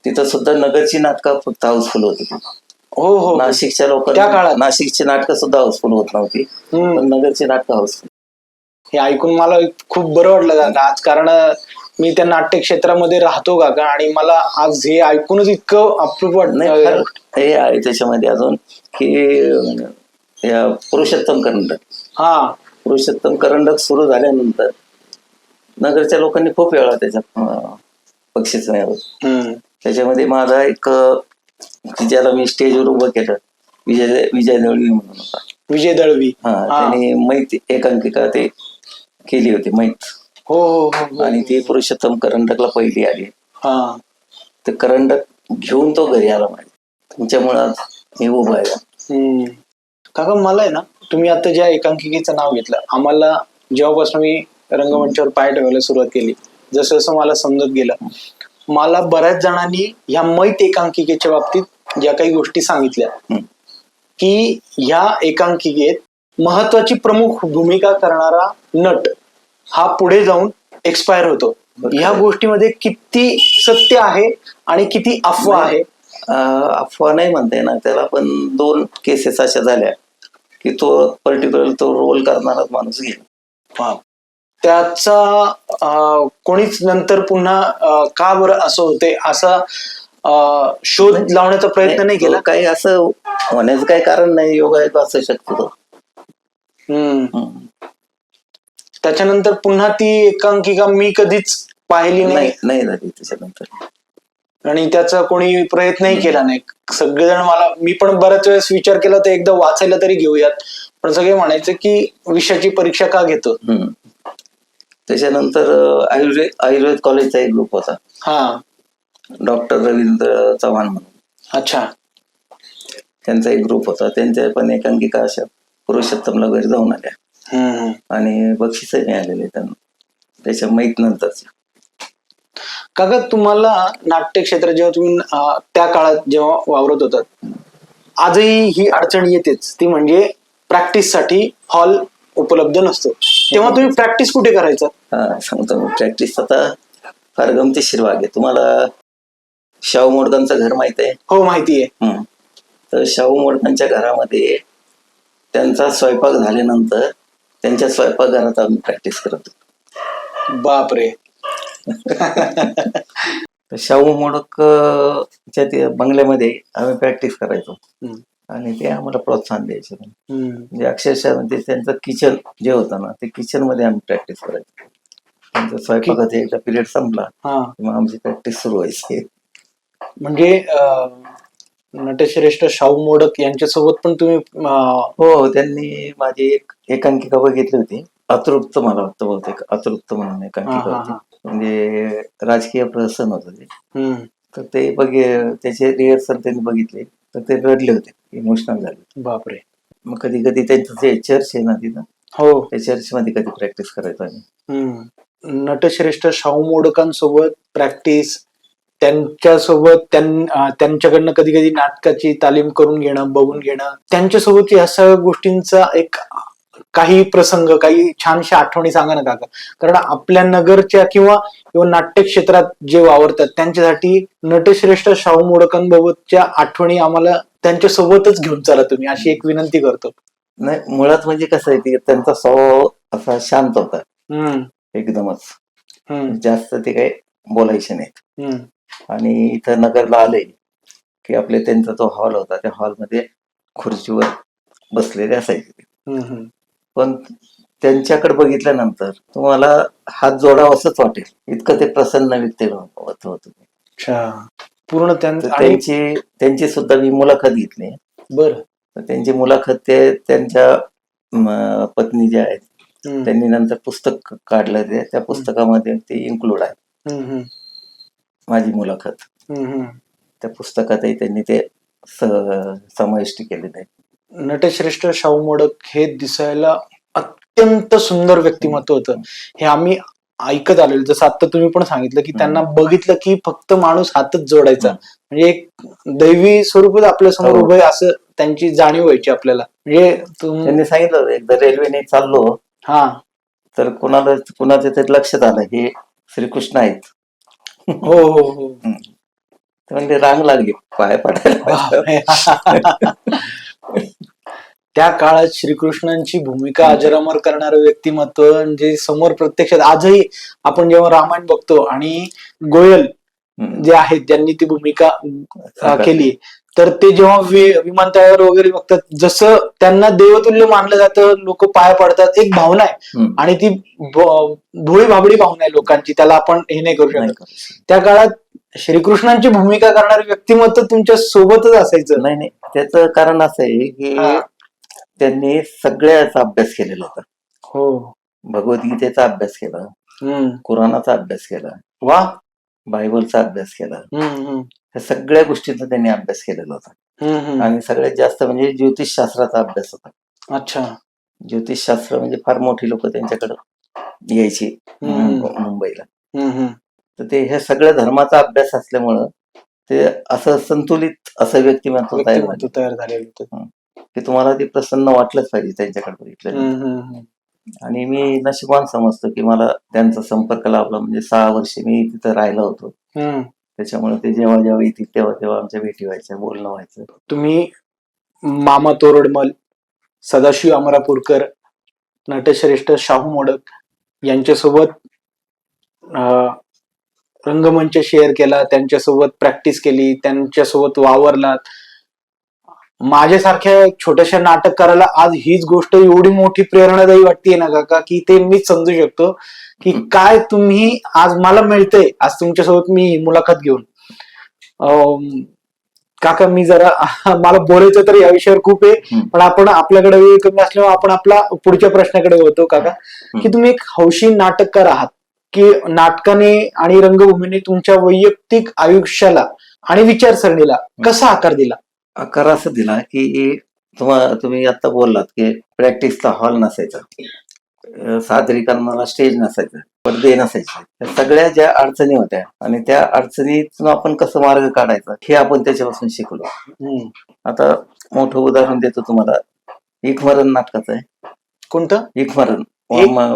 तिथं सुद्धा नगरची नाटकं फक्त हाऊसफुल होती. हो. नाशिकच्या लोकांना नाशिकची नाटकं सुद्धा हाऊसफुल होत नव्हती, पण नगरची नाटकं हाऊसफुल. हे ऐकून मला खूप बरं वाटलं काका आज, कारण मी त्या नाट्य क्षेत्रामध्ये राहतो काका, आणि मला आज हे ऐकूनच इतकं अप्रूप वाटलं. हे आहे त्याच्यामध्ये अजून की पुरुषोत्तम करंडक सुरू झाल्यानंतर नगरच्या लोकांनी खूप वेळा त्याच्यात बक्षीस मिळवलं. त्याच्यामध्ये माझा एक, ज्याला मी स्टेजवर उभं केलं, विजय दळवी म्हणून होता. विजय दळवी, त्यांनी मैत एकांकिका ते केली होती, मैत. हो. आणि ती पुरुषोत्तम करंडकला पहिली आली. तर करंडक घेऊन तो घरी आला माझ्या. तुमच्यामुळे मी उभा आहे. काका, मला आहे ना, तुम्ही आता ज्या एकांकिकेचं नाव घेतलं, आम्हाला जेव्हापासून मी रंगमंचावर पाय ठेवायला सुरुवात केली, जसं जसं मला समजत गेलं, मला बऱ्याच जणांनी ह्या मैत एकांकिकेच्या बाबतीत ज्या काही गोष्टी सांगितल्या की ह्या एकांकिकेत महत्वाची प्रमुख भूमिका करणारा नट हा पुढे जाऊन एक्सपायर होतो. ह्या गोष्टीमध्ये किती सत्य आहे आणि किती अफवा आहे? अफवा नाही म्हणता येणार त्याला, पण 2 केसेस अशा झाल्या की तो पर्टिक्युलर तो रोल करणारा माणूस गेला. त्याचा कोणीच नंतर पुन्हा का बरं असं होते असा शोध लावण्याचा प्रयत्न नाही केला? काही असं होण्याचं काही कारण नाही, योगायोग असू शकतो. त्याच्यानंतर पुन्हा ती एकांकिका मी कधीच पाहिली नाही झाली त्याच्यानंतर, आणि त्याचा कोणी प्रयत्नही केला नाही. सगळेजण, मी पण बऱ्याच वेळेस विचार केला तर एकदा वाचायला तरी घेऊयात, पण सगळे म्हणायचे की विषयाची परीक्षा का घेतो. त्याच्यानंतर आयुर्वेद कॉलेजचा एक ग्रुप होता, डॉक्टर रवींद्र चव्हाण म्हणून. अच्छा. त्यांचा एक ग्रुप होता, त्यांच्या पण एकांकिका अशा पुरुषोत्तमला घरी जाऊन आल्या आणि बक्षीसही मिळालेले त्यांना त्याच्या माहित नंतरच्या. काका, तुम्हाला नाट्य क्षेत्र जेव्हा तुम्ही त्या काळात जेव्हा वावरत होतात, आजही ही अडचण येतेच, ती म्हणजे प्रॅक्टिससाठी हॉल उपलब्ध नसतो. तेव्हा तुम्ही प्रॅक्टिस कुठे करायचा? सांगतो मी. प्रॅक्टिस आता फार गमतीशीर वाग आहे. तुम्हाला शाहू मोडकांचं घर माहित आहे? हो, माहिती आहे. तर शाहू मोडकांच्या घरामध्ये त्यांचा स्वयंपाक झाल्यानंतर त्यांच्या स्वयंपाकघरात आम्ही प्रॅक्टिस करत होतो. बापरे. शाहू मोडकच्या बंगल्यामध्ये आम्ही प्रॅक्टिस करायचो आणि ते आम्हाला प्रोत्साहन द्यायचे. म्हणजे अक्षरशः म्हणजे त्यांचं किचन जे होतं ना, ते किचन मध्ये आम्ही प्रॅक्टिस करायचो. त्यांचा स्वयंपाकाचा एकदा पिरियड संपला हा मग आमची प्रॅक्टिस सुरू व्हायची. म्हणजे नटश्रेष्ठ शाहू मोडक यांच्यासोबत पण तुम्ही हो, त्यांनी माझी एक एकांकिका बघितली होती, अतृप्त, मला वाटतं बहुतेक अतृप्त म्हणून एकांकिका होती. म्हणजे राजकीय प्रहसन होतं ते. तर ते त्याचे रिहर्सल त्यांनी बघितले तर ते रडले होते, इमोशनल झाले. बापरे. मग कधी कधी त्यांचं जे चर्च आहे ना तिथं, हो, त्या चर्च मध्ये कधी प्रॅक्टिस करायचो आम्ही. नटश्रेष्ठ शाहू मोडकांसोबत प्रॅक्टिस, त्यांच्यासोबत त्यांच्याकडनं कधी कधी नाटकाची तालीम करून घेणं, बघून घेणं, त्यांच्यासोबत या सगळ्या गोष्टींचा एक काही प्रसंग, काही छानशा आठवणी सांगा ना काका. कारण आपल्या नगरच्या किंवा नाट्य क्षेत्रात जे वावरतात त्यांच्यासाठी नटश्रेष्ठ शाहू मोडकांबाबतच्या आठवणी आम्हाला त्यांच्यासोबतच घेऊन चला तुम्ही, अशी एक विनंती करतो. नाही, मुळात म्हणजे कसं आहे की त्यांचा स्वभाव असा शांत होता एकदमच, जास्त ते काही बोलायचे नाहीत. आणि इथं नगरला आले की आपले त्यांचा जो हॉल होता त्या हॉलमध्ये खुर्चीवर बसलेले असायचे. पण त्यांच्याकडे बघितल्यानंतर तुम्हाला हात जोडावा असंच वाटेल, इतकं ते प्रसन्न व्यक्तिमत्व होतं. पूर्ण त्यांची सुद्धा मी मुलाखत घेतली. बरं. तर त्यांची मुलाखत ते त्यांच्या पत्नी ज्या आहेत त्यांनी नंतर पुस्तक काढलं, त्या पुस्तकामध्ये ते इन्क्लूड आहे माझी मुलाखत. त्या पुस्तकातही त्यांनी ते समाविष्ट केलेलं आहे. नटश्रेष्ठ शाहू मोडक हे दिसायला अत्यंत सुंदर व्यक्तिमत्व होतं, हे आम्ही ऐकत आलेलो. जसं आता तुम्ही पण सांगितलं की त्यांना बघितलं की फक्त माणूस हातच जोडायचा, म्हणजे एक दैवी स्वरूपच आपल्या समोर उभं आहे असं त्यांची जाणीव व्हायची आपल्याला. म्हणजे त्यांनी सांगितलं एकदा रेल्वेने चाललो तर कुणाचं तरी लक्षात आलं हे श्रीकृष्ण आहेत. हो हो हो. म्हणजे रांग लागली पाय पडायला. त्या काळात श्रीकृष्णांची भूमिका अजरामर करणारं व्यक्तिमत्व म्हणजे समोर प्रत्यक्षात आजही आपण जेव्हा रामायण बघतो आणि गोयल जे आहेत ज्यांनी ती भूमिका केली, तर ते जेव्हा विमानतळावर वगैरे बघतात, जसं त्यांना देवतुल्य मानलं जातं, लोक पाय पडतात, एक भावना आहे आणि ती भोळी भाबडी भावना आहे लोकांची, त्याला आपण हे नाही करू शकत. त्या काळात श्रीकृष्णांची भूमिका करणारे व्यक्तिमत्व तुमच्या सोबतच असायचं. नाही, त्याचं कारण असं आहे की त्यांनी सगळ्याचा अभ्यास केलेला होता. हो, भगवद्गीतेचा अभ्यास केला, कुराणाचा अभ्यास केला, बायबलचा अभ्यास केला, ह्या सगळ्या गोष्टींचा त्यांनी अभ्यास केलेला होता. आणि सगळ्यात जास्त म्हणजे ज्योतिषशास्त्राचा अभ्यास होता. अच्छा. ज्योतिषशास्त्र म्हणजे फार मोठी लोक त्यांच्याकडे यायची मुंबईला. तर ते ह्या सगळ्या धर्माचा अभ्यास असल्यामुळं ते असं संतुलित असं व्यक्तिमत्व तयार झालेलं होतं की तुम्हाला ते प्रसन्न वाटलंच पाहिजे त्यांच्याकडे बघितलं. आणि मी नशिबान समजतो की मला त्यांचा संपर्क लाभला. म्हणजे 6 वर्ष मी तिथं राहिलो होतो, त्याच्यामुळे ते जेव्हा जेव्हा येतील तेव्हा आमच्या भेटी व्हायच्या, बोलणं व्हायचं. तुम्ही मामा तोरडमल, सदाशिव अमरापूरकर, नटश्रेष्ठ शाहू मोडक यांच्यासोबत रंगमंच शेअर केला, त्यांच्यासोबत प्रॅक्टिस केली, त्यांच्यासोबत वावरलात. माझ्यासारख्या छोट्याशा नाटककाराला आज हीच गोष्ट एवढी मोठी प्रेरणादायी वाटते ना काका, की ते मीच समजू शकतो की काय तुम्ही आज मला मिळतंय आज तुमच्यासोबत मी मुलाखत घेऊन. काका मी जरा मला बोलायचं तर या विषयावर खूप आहे, पण आपण आपल्याकडे वेळ कमी असल्यामुळे आपण आपला पुढच्या प्रश्नाकडे होतो काका, की तुम्ही एक हौशी नाटककार आहात, की नाटकाने आणि रंगभूमीने तुमच्या वैयक्तिक आयुष्याला आणि विचारसरणीला कसा आकार दिला? आकार असा दिला की तुम्ही आता बोललात की प्रॅक्टिसचा हॉल नसायचा, सादरीकरणाला स्टेज नसायचं, पडदे नसायचे, सगळ्या ज्या अडचणी होत्या आणि त्या अडचणीतून आपण कसं मार्ग काढायचा हे आपण त्याच्यापासून शिकलो. आता मोठं उदाहरण देतो तुम्हाला, एकमरण नाटकाचं आहे. कोणतं? एकमरण,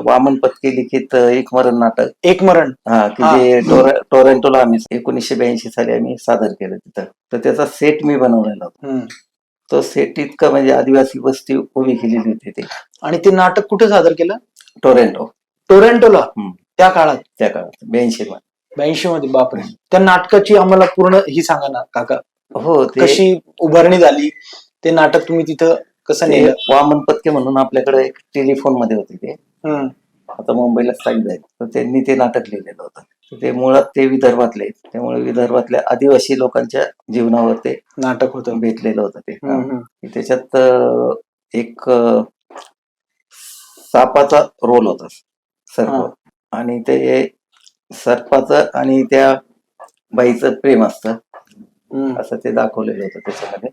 वामन पत्की लिखित एकमरण नाटक. एकमरण, की जे टोरंटोला आम्ही 1982 साली आम्ही सादर केलं तिथं. तर त्याचा सेट मी बनवलेला होता. तो सेट इतका म्हणजे आदिवासी वस्ती उभी केलेली होती ते. आणि ते नाटक कुठे सादर केलं? टोरंटोला. त्या काळात 82 मध्ये. बापरे. त्या नाटकाची आम्हाला पूर्ण ही सांगा ना काका. हो, कशी उभारणी झाली, ते नाटक तुम्ही तिथं कसं नेलं? वामन पत्के म्हणून आपल्याकडे एक टेलिफोन मध्ये होते ते, आता मुंबईला स्थायिक आहेत, तर त्यांनी ते नाटक लिहिलेलं होतं. तर ते मुळात ते विदर्भातले आहेत, त्यामुळे विदर्भातल्या आदिवासी लोकांच्या जीवनावर ते नाटक होतं. भेटलेलं होतं ते. हम्म. की त्याच्यात एक सापाचा रोल होता, सर्प, आणि ते सर्पाचं आणि त्या बाईचं प्रेम असतं असं ते दाखवलेलं होतं त्याच्यामध्ये.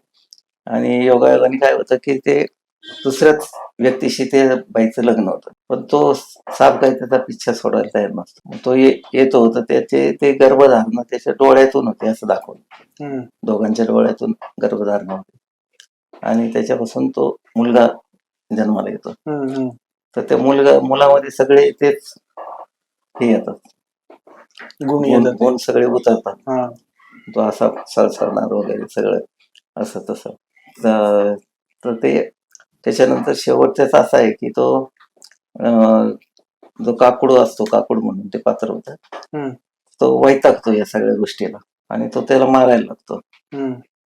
आणि योगायोगाने काय होतं की ते दुसऱ्याच व्यक्तीशी ते बाईचं लग्न होतं, पण तो साप काही त्याचा पिच्छा सोडायला तयार नसतो. मग तो येतो होता, त्याचे ते गर्भधारणा त्याच्या डोळ्यातून होते असं दाखवलं. दोघांच्या डोळ्यातून गर्भधारणा होते आणि त्याच्यापासून तो मुलगा जन्माला येतो. तर त्या मुलामध्ये सगळे तेच हे येतात, गुण सगळे उतरतात. तो असा सळसळणार वगैरे सगळं असं तसं. तर ते त्याच्यानंतर शेवट त्याचा असा आहे की तो जो काकुड असतो, काकुड म्हणून ते पात्र होतं, तो वैतागतो या सगळ्या गोष्टीला आणि तो त्याला मारायला लागतो.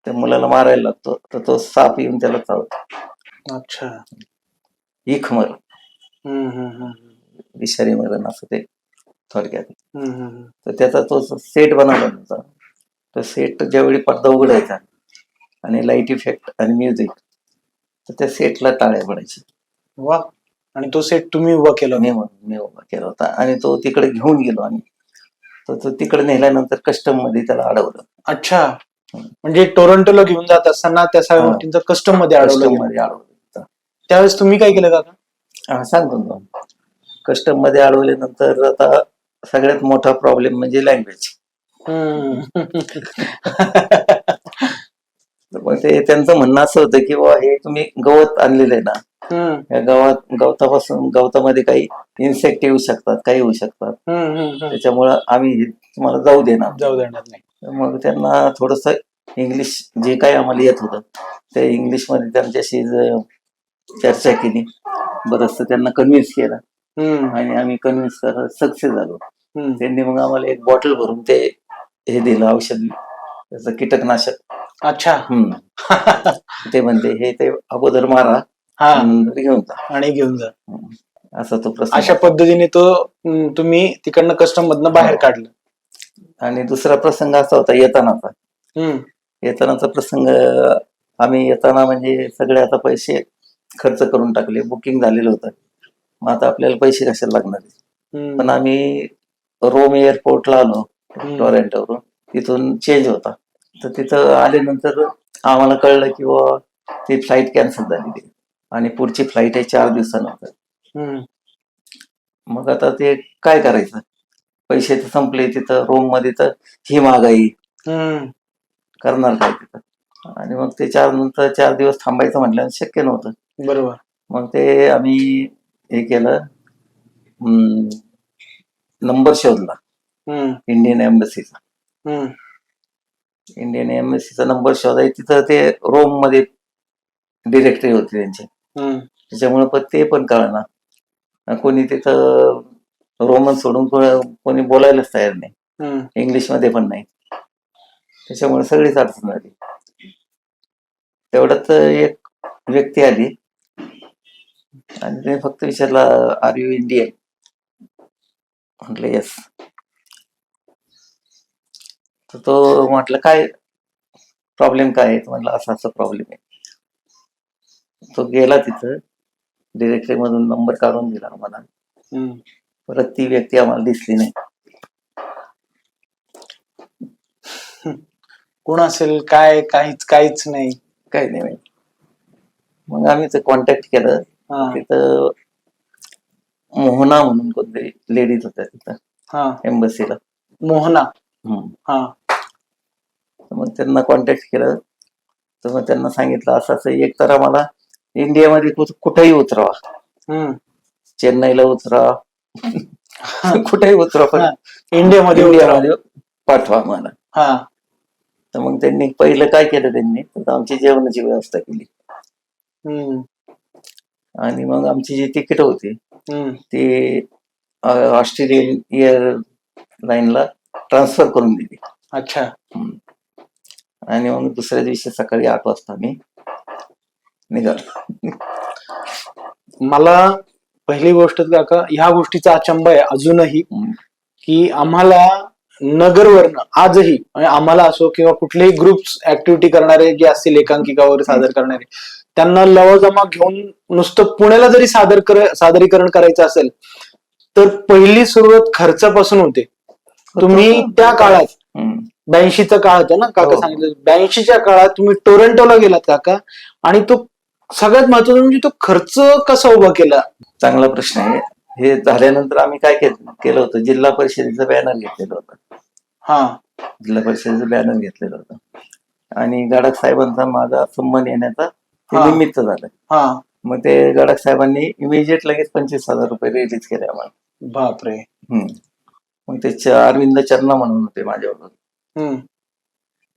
त्या मुलाला मारायला लागतो, तर तो साप येऊन त्याला चावतो. अच्छा. इख मरण, विषारी मरण असं ते थोडक्यात. तर त्याचा तो सेट बनवला होता. तो सेट ज्यावेळी पडदा उघडायचा आणि लाईट इफेक्ट आणि म्युझिक, तर त्या सेटला टाळ्या पडायची. वा. आणि तो सेट तुम्ही उभा केला? मी उभा केला होता आणि तो तिकडे घेऊन गेलो आणि तो तिकडे नेल्यानंतर कस्टम मध्ये त्याला अडवलं. अच्छा. म्हणजे टोरंटोला घेऊन जात असताना त्या सगळ्या गोष्टींचा कस्टम मध्ये अडवलं. त्यावेळेस तुम्ही काय केलं काका? सांगतो ना. कस्टम मध्ये अडवल्यानंतर आता सगळ्यात मोठा प्रॉब्लेम म्हणजे लँग्वेज. मग ते त्यांचं म्हणणं असं होतं की बाबा हे तुम्ही गवत आणलेलं आहे ना, या गवतामध्ये काही इन्सेक्ट येऊ शकतात, काही होऊ शकतात, त्याच्यामुळं आम्ही तुम्हाला जाऊ देणार नाही. मग त्यांना थोडस इंग्लिश जे काही आम्हाला येत होतं त्या इंग्लिश मध्ये त्यांच्याशी चर्चा केली, बरंच त्यांना कन्व्हिन्स केलं आणि आम्ही कन्व्हिन्स करायला सक्सेस झालो. त्यांनी मग आम्हाला एक बॉटल भरून ते हे दिलं, औषध, त्याचं कीटकनाशक. अच्छा. ते म्हणले हे ते अगोदर मारा आणि घेऊन जा असा तो प्रश्न. अशा पद्धतीने तो तुम्ही तिकडनं कस्टम मधनं बाहेर काढलं. आणि दुसरा प्रसंग असा होता येतानाचा प्रसंग. आम्ही येताना म्हणजे सगळे आता पैसे खर्च करून टाकले, बुकिंग झालेलं होतं, मग आता आपल्याला पैसे कशाला लागणार. पण आम्ही रोम एअरपोर्टला आलो टोरंटोवरून, तिथून चेंज होता. तर तिथं आल्यानंतर आम्हाला कळलं की बाबा ती फ्लाईट कॅन्सल झालेली आणि पुढची फ्लाईट आहे 4 दिवसानंतर. मग आता ते काय करायचं, पैसे तर संपले तिथं रोम मध्ये, तर ही महागाई करणार काय तिथं. आणि मग ते 4 दिवस थांबायचं म्हटलं शक्य नव्हतं. बरोबर. मग ते आम्ही हे केलं, नंबर शोधला इंडियन एम्बसीचा. इंडियन एम्बसीचा नंबर शोधाय, तिथं ते रोम मध्ये डिरेक्टरी होती त्यांची, त्याच्यामुळे पण ते पण कळणार, कोणी तिथं रोमन सोडून कोणी बोलायलाच तयार नाही, इंग्लिश मध्ये पण नाही, त्याच्यामुळे सगळीच अडचण झाली. तेवढ्यात एक व्यक्ती आली आणि तिने फक्त विचारलं, आर यू इंडियन? म्हटलं येस. तर तो म्हटलं काय प्रॉब्लेम काय आहे, म्हटलं असा असा प्रॉब्लेम आहे. तो गेला तिथं, डिरेक्टरी मधून नंबर काढून दिला आम्हाला. परत ती व्यक्ती आम्हाला दिसली नाही. कोण असेल काय, काहीच नाही, काही नाही. मग आम्ही ते कॉन्टॅक्ट केलं. तिथं मोहना म्हणून कोणतरी लेडीज होत्या तिथं एम्बसीला. मोहना. मग त्यांना कॉन्टॅक्ट केलं, तर मग त्यांना सांगितलं असं असं, एक तर आम्हाला इंडियामध्ये कुठेही उतरवा, चेन्नईला उतरा, कुठेही उतरा, पण इंडियामध्ये पाठवा आम्हाला. तर मग त्यांनी पहिलं काय केलं, त्यांनी आमची जेवणाची व्यवस्था केली आणि मग आमची जी तिकीट होती ती ऑस्ट्रेलियन एअरलाईनला ट्रान्सफर करून दिली. अच्छा. आणि मग दुसऱ्या दिवशी सकाळी 8 वाजता मी निघालो. मला पहिली गोष्ट काका, ह्या गोष्टीचा अचंबा आहे अजूनही, की आम्हाला नगरवरनं आजही म्हणजे आम्हाला असो किंवा कुठलेही ग्रुप्स ऍक्टिव्हिटी करणारे जे असतील एकांकिका वगैरे सादर करणारे, त्यांना लवाजमा घेऊन नुसतं पुण्याला जरी सादरीकरण करायचं असेल तर पहिली सुरुवात खर्चापासून होते. तुम्ही त्या काळात 82चा काळ होता ना काका, सांगितलं 82च्या काळात तुम्ही टोरंटोला गेलात काका, आणि तो सगळ्यात महत्वाचा म्हणजे तो खर्च कसा उभा केला? चांगला प्रश्न आहे. हे झाल्यानंतर आम्ही काय केलं होतं, जिल्हा परिषदेचं बॅनर घेतलेलं होतं. जिल्हा परिषदेचं बॅनर घेतलेलं होतं आणि गडाख साहेबांचा माझा सन्मान येण्याचा निमित्त झालं. मग ते गडाख साहेबांनी इमिजिएट लगेच 25,000 रुपये रिलीज केले आम्हाला. बापरे. मग ते अरविंद चरणा म्हणून होते माझ्याबरोबर.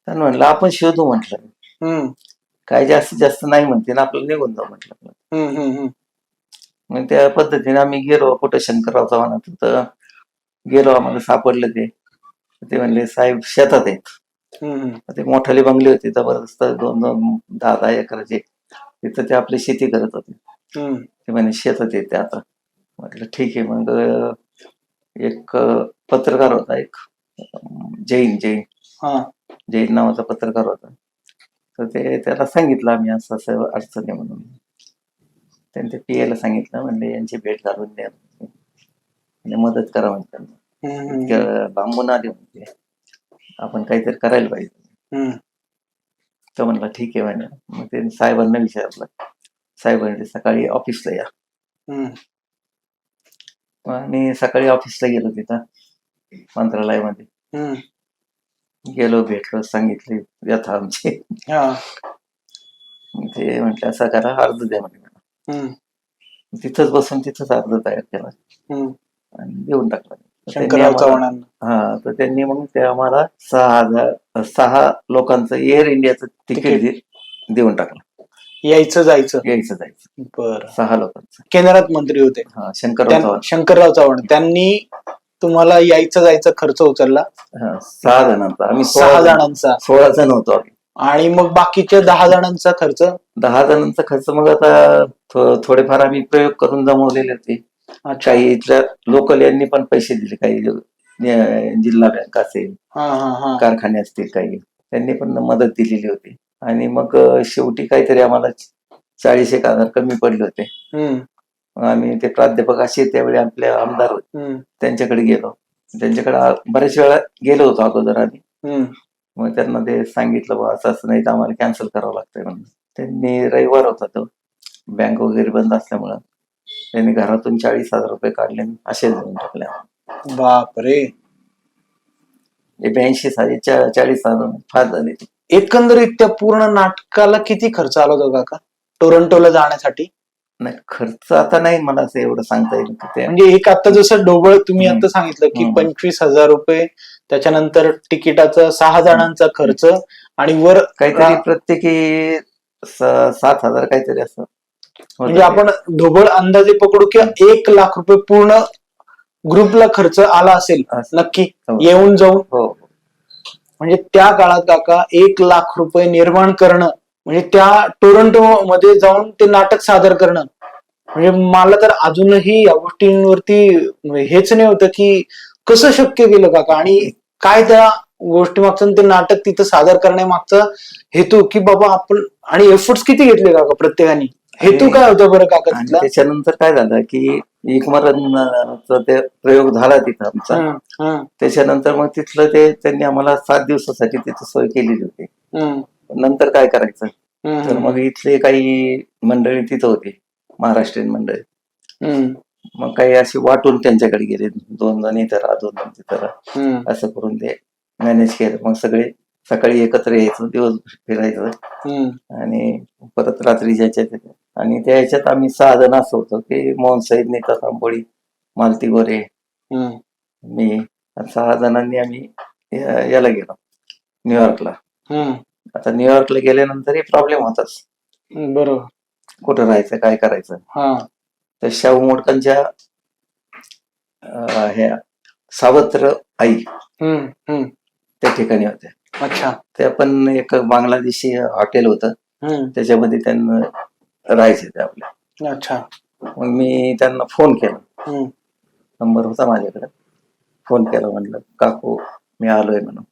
त्यांना म्हटलं आपण शोधू, म्हटलं काय जास्तीत जास्त नाही म्हणते ना, आपल्याला निघून जाऊ म्हटलं. मग त्या पद्धतीने आम्ही गेलो कुठं शंकरराव चव्हाण तिथं गेलो, आम्हाला सापडलं ते म्हणले साहेब शेतात आहेत. ते मोठाले बंगले होते जबरदस्त, 2-2, 10-10 एकराचे, तिथं ते आपली शेती करत होते. ते म्हणे शेतात येते आता. म्हटलं ठीक आहे. मग एक पत्रकार होता, एक जैन नावाचा पत्रकार होता, तर ते त्याला सांगितलं आम्ही असं असं अडचण आहे म्हणून. त्यांनी ते पीएला सांगितलं, म्हणले यांची भेट घालून द्या आणि मदत करा म्हणते त्यांना. लांबून आले म्हणते, आपण काहीतरी करायला पाहिजे. तर म्हणला ठीक आहे म्हणे. मग ते साहेबांना विचारलं, साहेबांनी सकाळी ऑफिसला या. आणि सकाळी ऑफिसला गेलो तिथं मंत्रालयामध्ये. गेलो, भेटलो, सांगितली व्यथा आमची. ते म्हटलं असं करा, अर्ज द्या म्हणे. तिथंच बसून तिथंच अर्ज तयार केला आणि देऊन टाकला. तर त्यांनी मग ते आम्हाला 6 लोकांचं एअर इंडियाचं तिकीट देऊन टाकलं. यायचं जायचं. बरं. 6 लोकांचं. केंद्रात मंत्री होते शंकरराव चव्हाण. त्यांनी तुम्हाला यायचं जायचं खर्च उचलला. 6 जणांचा. आम्ही 6 जणांचा. 16 जण होतो आम्ही. आणि मग बाकीच्या 10 जणांचा खर्च. 10 जणांचा खर्च मग आता थोडेफार आम्ही प्रयोग करून जमवलेले होते. काही इथल्या लोकल यांनी पण पैसे दिले, काही जिल्हा बँक असेल, कारखाने असतील, काही त्यांनी पण मदत दिलेली होती. आणि मग शेवटी काहीतरी आम्हाला 40,000 कमी पडले होते. आम्ही ते प्राध्यापक असे त्यावेळी आपले आमदार होते, त्यांच्याकडे गेलो. त्यांच्याकडे बऱ्याच वेळा गेलो होतो अगोदर आम्ही. मग त्यांना ते सांगितलं, बा असं असं नाही तर आम्हाला कॅन्सल करावं लागतंय म्हणून. त्यांनी रविवार होता तो, बँक वगैरे बंद असल्यामुळं त्यांनी घरातून 40,000 रुपये काढले, असे देऊन टाकले. बापरे. 82 साली 40,000 फार झाले. एकंदरीत त्या पूर्ण नाटकाला किती खर्च आला होता काका टोरंटोला जाण्यासाठी? नाही, खर्च आता नाही मला असं एवढं सांगता येईल. म्हणजे एक आता जसं ढोबळ तुम्ही आता सांगितलं की 25,000 रुपये, त्याच्यानंतर तिकिटाचा 6 जणांचा खर्च, आणि वर काहीतरी प्रत्येकी 7,000 काहीतरी असं. म्हणजे आपण ढोबळ अंदाजे पकडू की 1 लाख रुपये पूर्ण ग्रुपला खर्च आला असेल नक्की, येऊन जाऊन. म्हणजे त्या काळात काका 1 लाख रुपये निर्माण करणं, म्हणजे त्या टोरंटो मध्ये जाऊन ते नाटक सादर करणं, म्हणजे मला तर अजूनही या गोष्टींवरती हेच नाही होतं की कसं शक्य केलं काका, आणि काय त्या गोष्टी मागचं ते नाटक तिथं सादर करण्यामागचा हेतू, की बाबा आपण, आणि एफर्ट्स किती घेतले काका प्रत्येकाने, हेतू काय होतं बरं काका तिथला? त्याच्यानंतर काय झालं की एकमरणचा ते प्रयोग झाला तिथं आमचा. त्याच्यानंतर मग तिथलं त्यांनी आम्हाला 7 दिवसासाठी तिथं सोय केलेली होती. नंतर काय करायचं, तर मग इथले काही मंडळी तिथं होती, महाराष्ट्रीयन मंडळी. मग काही असे वाटून त्यांच्याकडे गेले, 2 जण इथं राहा, 2 जण तिथं राहा, असं करून ते मॅनेज केलं. मग सगळे सकाळी एकत्र यायचं, दिवसभर फिरायचं आणि परत रात्री जायच्या. आणि त्या ह्याच्यात आम्ही 6 जण असं होतो की मोहन सईद, नीता तांबोळी, मालती गोरे, मी, 6 जणांनी आम्ही याला गेलो न्यूयॉर्कला. आता न्यूयॉर्कला गेल्यानंतर प्रॉब्लेम होताच, बरोबर, कुठं राहायचं, काय करायचं. तर शाहू मोडकांच्या ह्या सावत्र आई त्या ठिकाणी होत्या. अच्छा. त्या पण एक बांगलादेशी हॉटेल होतं, त्याच्यामध्ये त्यांना राहायचे ते आपल्या. अच्छा. मग मी त्यांना फोन केला, हम्म. नंबर होता माझ्याकडे. फोन केला, म्हणलं काकू मी आलोय म्हणून.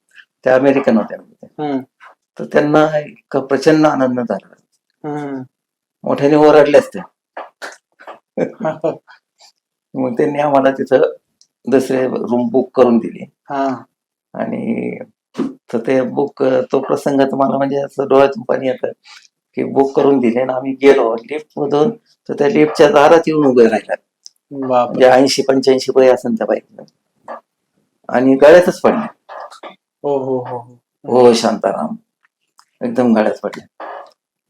त्या अमेरिकन होत्या. हम्म. तर त्यांना इतका प्रचंड आनंद झाला, हम्म. मोठ्याने ओरडल्याच त्या. मग त्यांनी आम्हाला तिथं दुसरे रूम बुक करून दिली. हा. आणि तर ते बुक, तो प्रसंग तुम्हाला म्हणजे असं डोळ्यातून पाणी येतं की बुक करून दिले आणि आम्ही गेलो लिफ्ट मधून. तर त्या लिफ्टच्या दारात येऊन उभे राहिला, म्हणजे 80-85 वय असेल त्या बाईकला, आणि गळ्यातच पडले. हो हो हो हो शांताराम, एकदम गळ्यात पडले.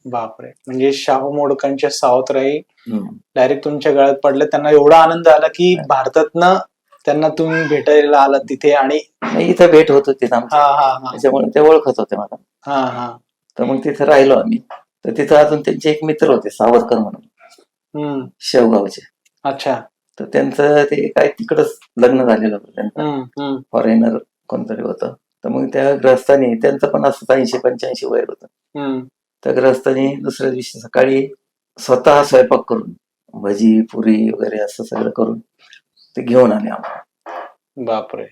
बापरे, म्हणजे शाहू मोडकांच्या सावत्राई हम्म. डायरेक्ट तुमच्या गळ्यात पडल्या. त्यांना एवढा आनंद आला की भारतातनं त्यांना तुम्ही भेटायला आलात तिथे. आणि इथं भेट होत होती ना आमची, हा हा हा त्याच्यामुळे ते ओळखत होते मला. हा हा. तर मग तिथं राहिलो आम्ही. तर तिथं अजून त्यांचे एक मित्र होते, सावरकर म्हणून, हम्म. शेवगावचे. अच्छा. तर त्यांचं ते काय तिकडच लग्न झालेलं होतं त्यांचं, हम्म. हम्म. फॉरेनर कोणतरी होतं. तर मग त्या ग्रस्तानी, त्यांचं पण असं 80-85 वय होतं. हम्म. त्या ग्रस्तानी दुसऱ्या दिवशी सकाळी स्वतः स्वयंपाक करून, भजी पुरी वगैरे असं सगळं करून ते घेऊन आले आम्हाला. बापरे.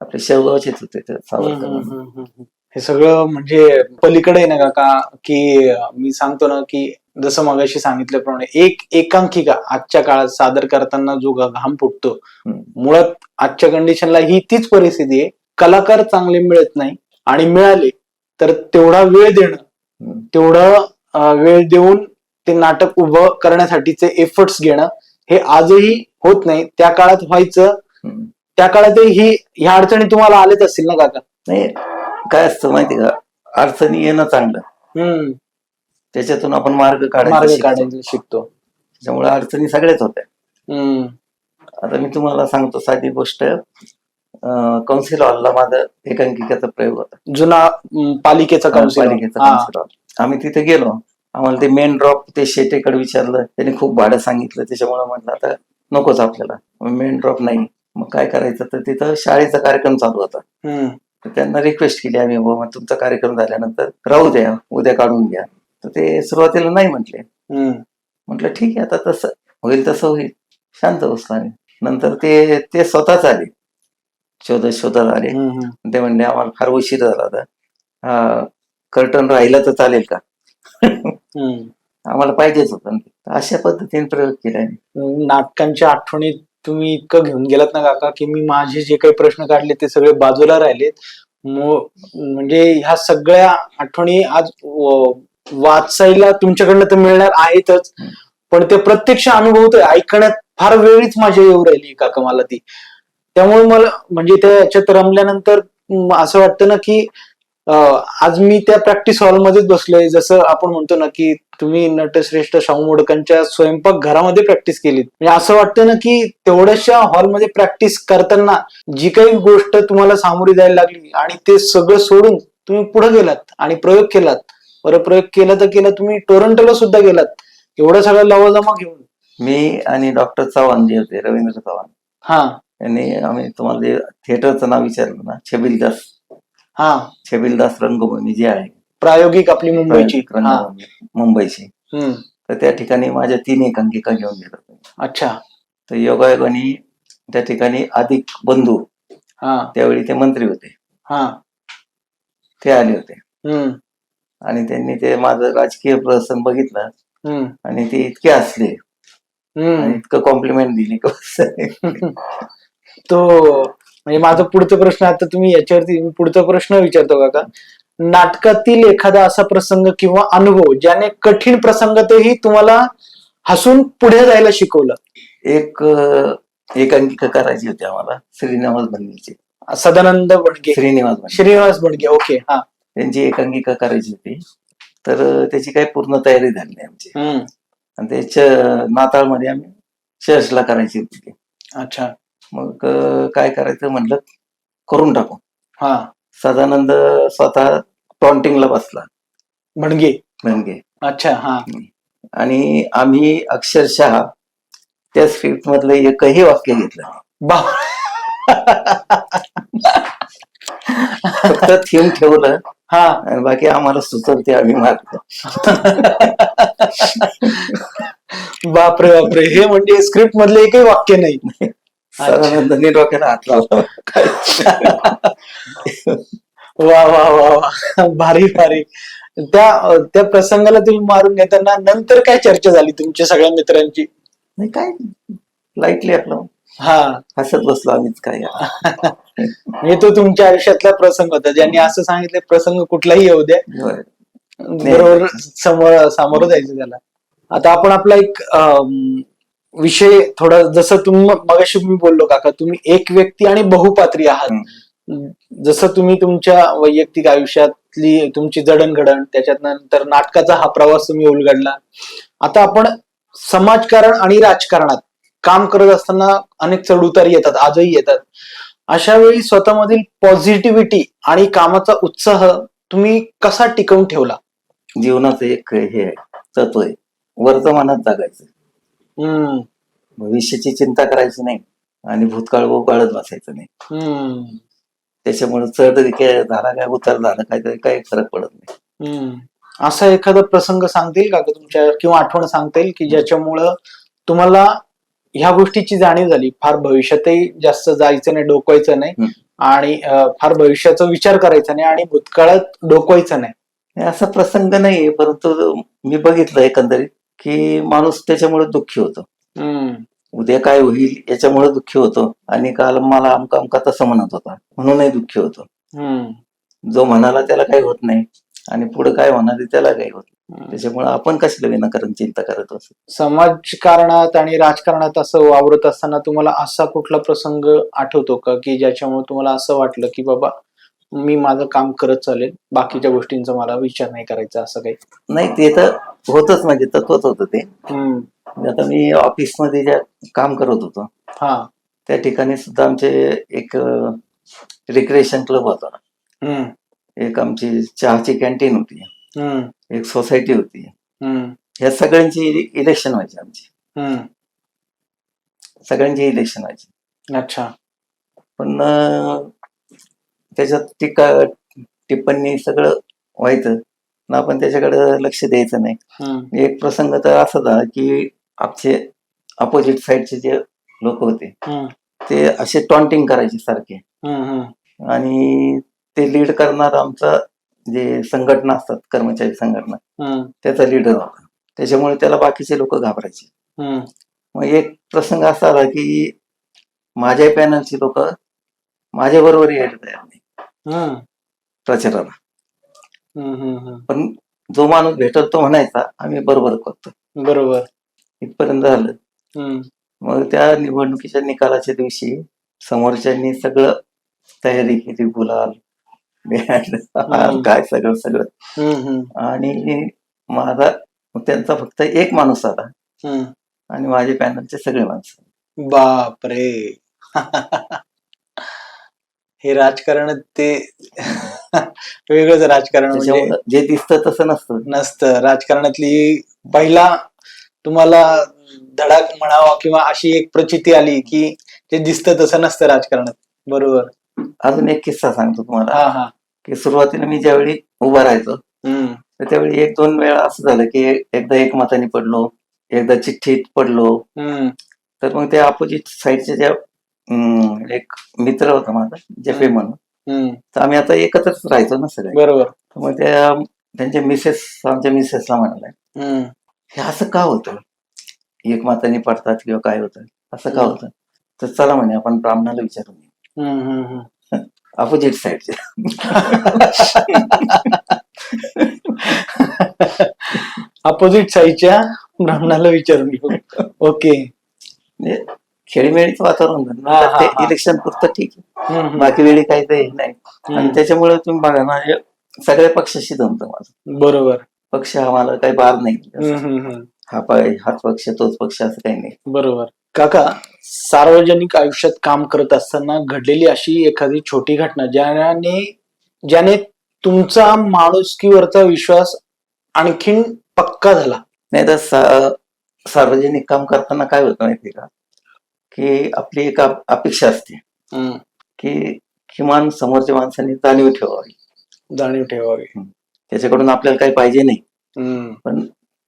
आपले शेवगावचेच होते ते सावरकर म्हणून. हे सगळं म्हणजे पलीकडे आहे ना काका, की मी सांगतो ना की जसं मगाशी सांगितल्याप्रमाणे एक एकांकिका आजच्या काळात सादर करताना जो घाम फुटतो, मुळात आजच्या कंडिशनला ही तीच परिस्थिती आहे. कलाकार चांगले मिळत नाही, आणि मिळाले तर तेवढा वेळ देणं, तेवढा वेळ देऊन ते नाटक उभं करण्यासाठीचे एफर्ट्स घेणं हे आजही होत नाही. त्या काळात व्हायचं. त्या काळातही ह्या अडचणी तुम्हाला आलेच असतील ना काका? नाही, काय असतं माहिती का, अडचणी येणं चांगलं, त्याच्यातून आपण मार्ग काढायला शिकतो. त्याच्यामुळे अडचणी सगळ्याच होत्या. आता मी तुम्हाला सांगतो साधी गोष्ट. कौन्सिल हॉलला माझा एकांकिकेचा प्रयोग होता, जुना पालिकेचा कौन्सिल हॉल. आम्ही तिथे गेलो. आम्हाला ते मेन ड्रॉप ते शेटेकडे विचारलं, त्याने खूप भाडं सांगितलं. त्याच्यामुळे म्हटलं आता नकोच आपल्याला, मेन ड्रॉप नाही. मग काय करायचं, तर तिथं शाळेचा कार्यक्रम चालू होता. तर त्यांना रिक्वेस्ट केली आम्ही, बाबा तुमचा कार्यक्रम झाल्यानंतर राहू द्या, उद्या काढून घ्या. तर ते सुरुवातीला नाही म्हटले. म्हटलं ठीक आहे, आता तसं होईल तसं होईल, शांत बसलो आम्ही. नंतर ते स्वतःच आले, शोधत आले. ते म्हणले आम्हाला फार उशीर झाला होता, कर्टन राहिला तर चालेल का? आम्हाला पाहिजेच होतं. अशा पद्धतीने प्रयोग केला. नाटकांच्या आठवणी तुम्ही इतकं घेऊन गेलात ना काका, की मी माझे जे काही प्रश्न काढले ते सगळे बाजूला राहिलेत. म्हणजे ह्या सगळ्या आठवणी आज वाचायला तुमच्याकडनं तर मिळणार आहेतच, पण ते प्रत्यक्ष अनुभवतोय, ऐकण्यात फार वेळीच माझी येऊ राहिली काका मला ती. त्यामुळे मला म्हणजे त्या याच्यात रमल्यानंतर असं वाटतं ना की आज मी त्या प्रॅक्टिस हॉलमध्येच बसलोय. जसं आपण म्हणतो ना की तुम्ही नटश्रेष्ठ शाहू मोडकांच्या स्वयंपाक घरामध्ये प्रॅक्टिस केली. म्हणजे असं वाटतं ना की तेवढ्याशा हॉलमध्ये प्रॅक्टिस करताना जी काही गोष्ट तुम्हाला सामोरी जायला लागली, आणि ते सगळं सोडून तुम्ही पुढे गेलात आणि प्रयोग केलात. बरं, प्रयोग केला तर केला, तुम्ही टोरंटोला सुद्धा गेलात, एवढा सगळा लवाजमा घेऊन. मी आणि डॉक्टर चव्हाण जे होते, रवींद्र चव्हाण, यांनी आम्ही तुम्हाला जे थिएटरचं नाव विचारलं ना, छबिलदास रंगभूमी जी आहे प्रायोगिक आपली मुंबईची, मुंबईची, तर त्या ठिकाणी माझ्या 3 एकांकिका घेऊन गेलो. अच्छा. तर योगायोगाने त्या ठिकाणी अधिक बंधू, त्यावेळी ते मंत्री होते, ते आले होते. आणि त्यांनी ते माझं राजकीय प्रदर्शन बघितलं आणि ते इतके हसले आणि इतकं कॉम्प्लिमेंट दिली. तो म्हणजे माझा पुढचा प्रश्न, आता तुम्ही याच्यावरती पुढचा प्रश्न विचारतो काका. नाटकातील एखादा असा प्रसंग किंवा अनुभव ज्याने कठीण प्रसंगातही तुम्हाला हसून पुढे जायला शिकवलं? एक एकांकिका करायची होती आम्हाला, श्रीनिवास बंडगेची, सदानंद बडगे, श्रीनिवास बडगे. ओके. त्यांची एकांकिका करायची होती. तर त्याची काही पूर्ण तयारी झाली नाही आमची, आणि त्याच्या नाताळमध्ये आम्ही चर्चला करायची होती. अच्छा. मग काय करायचं म्हणलं, करून टाकू. सदानंद स्वतः टॉन्टिंगला बसला, बंडगे. अच्छा. आणि आम्ही अक्षरशः त्या स्क्रिप्ट मधलं एकही वाक्य घेतलं, फक्त थीम ठेवलं आणि बाकी आम्हाला सुचल ते आम्ही मारलं. बापरे बापरे, हे म्हणजे स्क्रिप्ट मधले एकही वाक्य नाही. सदानंदांनी डोक्याला हात लावला. वा वा वा वा, भारी भारी. त्या प्रसंगाला तुम्ही मारून घेताना नंतर काय चर्चा झाली तुमच्या सगळ्या मित्रांची? नाही काय, लाईटली आपलं हा. हसत बसलो आम्हीच काय. म्हणजे तो तुमच्या आयुष्यातला प्रसंग होता, ज्यांनी असं सांगितलं प्रसंग कुठलाही येऊ द्या, होय. बरोबर सामोरं जायचं त्याला. आता आपण आपला एक विषय थोडा, जसं तुम्ही मगाशी मी बोललो काका, तुम्ही एक व्यक्ती आणि बहुपात्री आहात. जसं तुम्ही तुमच्या वैयक्तिक आयुष्यातली तुमची जडणघडण, त्याच्यात नंतर नाटकाचा हा प्रवास तुम्ही उलगडला. आता आपण समाजकारण आणि राजकारणात काम करत असताना अनेक चढउतार येतात, आजही येतात. अशा वेळी स्वतःमधील पॉझिटिव्हिटी आणि कामाचा उत्साह तुम्ही कसा टिकवून ठेवला? जीवनाचं एक हे आहे, तत्व आहे, वर्तमानात जगायचं, भविष्याची चिंता करायची नाही आणि भूतकाळ गोकाळत बसायचं नाही. त्याच्यामुळे चढ झाला काय, उतार झाला काय, तरी काही फरक पडत नाही. असा एखादा प्रसंग सांगता येईल का तुमच्या, किंवा आठवण सांगता येईल की ज्याच्यामुळं तुम्हाला ह्या गोष्टीची जाणीव झाली, फार भविष्यातही जास्त जायचं नाही, डोकवायचं नाही, आणि फार भविष्याचा विचार करायचा नाही आणि भूतकाळात डोकवायचं नाही? असा प्रसंग नाहीये, परंतु मी बघितलं एकंदरीत की माणूस त्याच्यामुळे दुःखी होतो. उद्या काय होईल याच्यामुळे दुःखी होतो, आणि काल मला अमका अमका तसं म्हणत होता म्हणूनही दुःखी होतो. जो म्हणाला त्याला काही होत नाही, आणि पुढे काय होणार त्याला काही होत नाही. त्याच्यामुळे आपण कशाला विनाकारण चिंता करत असतो. समाजकारणात आणि राजकारणात असं वावरत असताना तुम्हाला असा कुठला प्रसंग आठवतो का की ज्याच्यामुळे तुम्हाला असं वाटलं की बाबा मी माझं काम करत चालेल, बाकीच्या गोष्टींचा मला विचार नाही करायचा, असं काही? नाही, ते तर होतच, म्हणजे तत्वच होतं ते. आता मी ऑफिसमध्ये ज्या काम करत होतो, त्या ठिकाणी सुद्धा आमचे एक रिक्रिएशन क्लब होता, एक आमची चहाची कॅन्टीन होती, एक सोसायटी होती. ह्या सगळ्यांची इलेक्शन व्हायची आमची, सगळ्यांची इलेक्शन व्हायची. अच्छा. पण त्याच्यात टीका टिप्पणी सगळं व्हायचं, आपण त्याच्याकडे लक्ष द्यायचं नाही. एक प्रसंग तर असा झाला की आमचे अपोजिट साइडचे जे लोक होते ते असे टॉन्टिंग करायचे सारखे, आणि ते लीड करणार आमचा जे संघटना असतात, कर्मचारी संघटना, त्याचा लीडर होता. त्याच्यामुळे त्याला बाकीचे लोक घाबरायचे. मग एक प्रसंग असा आला की माझ्या पॅनलची लोक माझ्या बरोबर यायला तयार नाही प्रचाराला, पण जो माणूस भेटल तो म्हणायचा आम्ही बरोबर करतो, बरोबर, इथपर्यंत झालं. मग त्या निवडणुकीच्या निकालाच्या दिवशी समोरच्यांनी सगळं तयारी केली, गुलाल, काय सगळं सगळं, आणि माझा त्यांचा फक्त एक माणूस आला, आणि माझे पॅनलचे सगळे माणसं. बापरे. हे राजकारण ते वेगळंच राजकारण, म्हणजे जे दिसतं तसं नसतं. राजकारणातली पहिला तुम्हाला धडाक म्हणावा किंवा अशी एक प्रचिती आली की जे दिसतं तसं नसतं राजकारणात. बरोबर. अजून एक किस्सा सांगतो तुम्हाला, की सुरुवातीला मी ज्यावेळी उभा राहायचो तर त्यावेळी 1-2 वेळा असं झालं की एकदा एकमताने पडलो, एकदा चिठ्ठीत पडलो. तर मग त्या अपोजिट साईडच्या ज्या एक मित्र होता माझा, जफे म्हणून, तर आम्ही आता एकत्रच राहायचो ना सगळे, बरोबर. मग त्यांच्या आमच्या मिसेसला म्हणाला, हे असं का होतं, एकमताने पडतात किंवा काय होतं, असं का होतं, तर चला म्हणे आपण ब्राह्मणाला विचारून, अपोजिट साईडचे. अपोजिट साईडच्या ब्राह्मणाला विचारून घेऊ. ओके. खेळीमेळीचं वातावरण, इलेक्शन पुरतं ठीक आहे, बाकी वेळी काही ते नाही. आणि त्याच्यामुळे तुम्ही बघा ना, सगळ्या पक्षाशी जमतं माझं. बरोबर. पक्ष हा मला काही बार नाही, हाच पक्ष तोच पक्ष असं काही नाही. बरोबर. काका, सार्वजनिक आयुष्यात काम करत असताना घडलेली अशी एखादी छोटी घटना ज्याने तुमचा माणुसकीवरचा विश्वास आणखीन पक्का झाला? नाही तर सार्वजनिक काम करताना काय होतं माहितीये का, की आपली एक अपेक्षा असते की किमान समोरच्या माणसाने जाणीव ठेवावी. त्याच्याकडून आपल्याला काही पाहिजे नाही, पण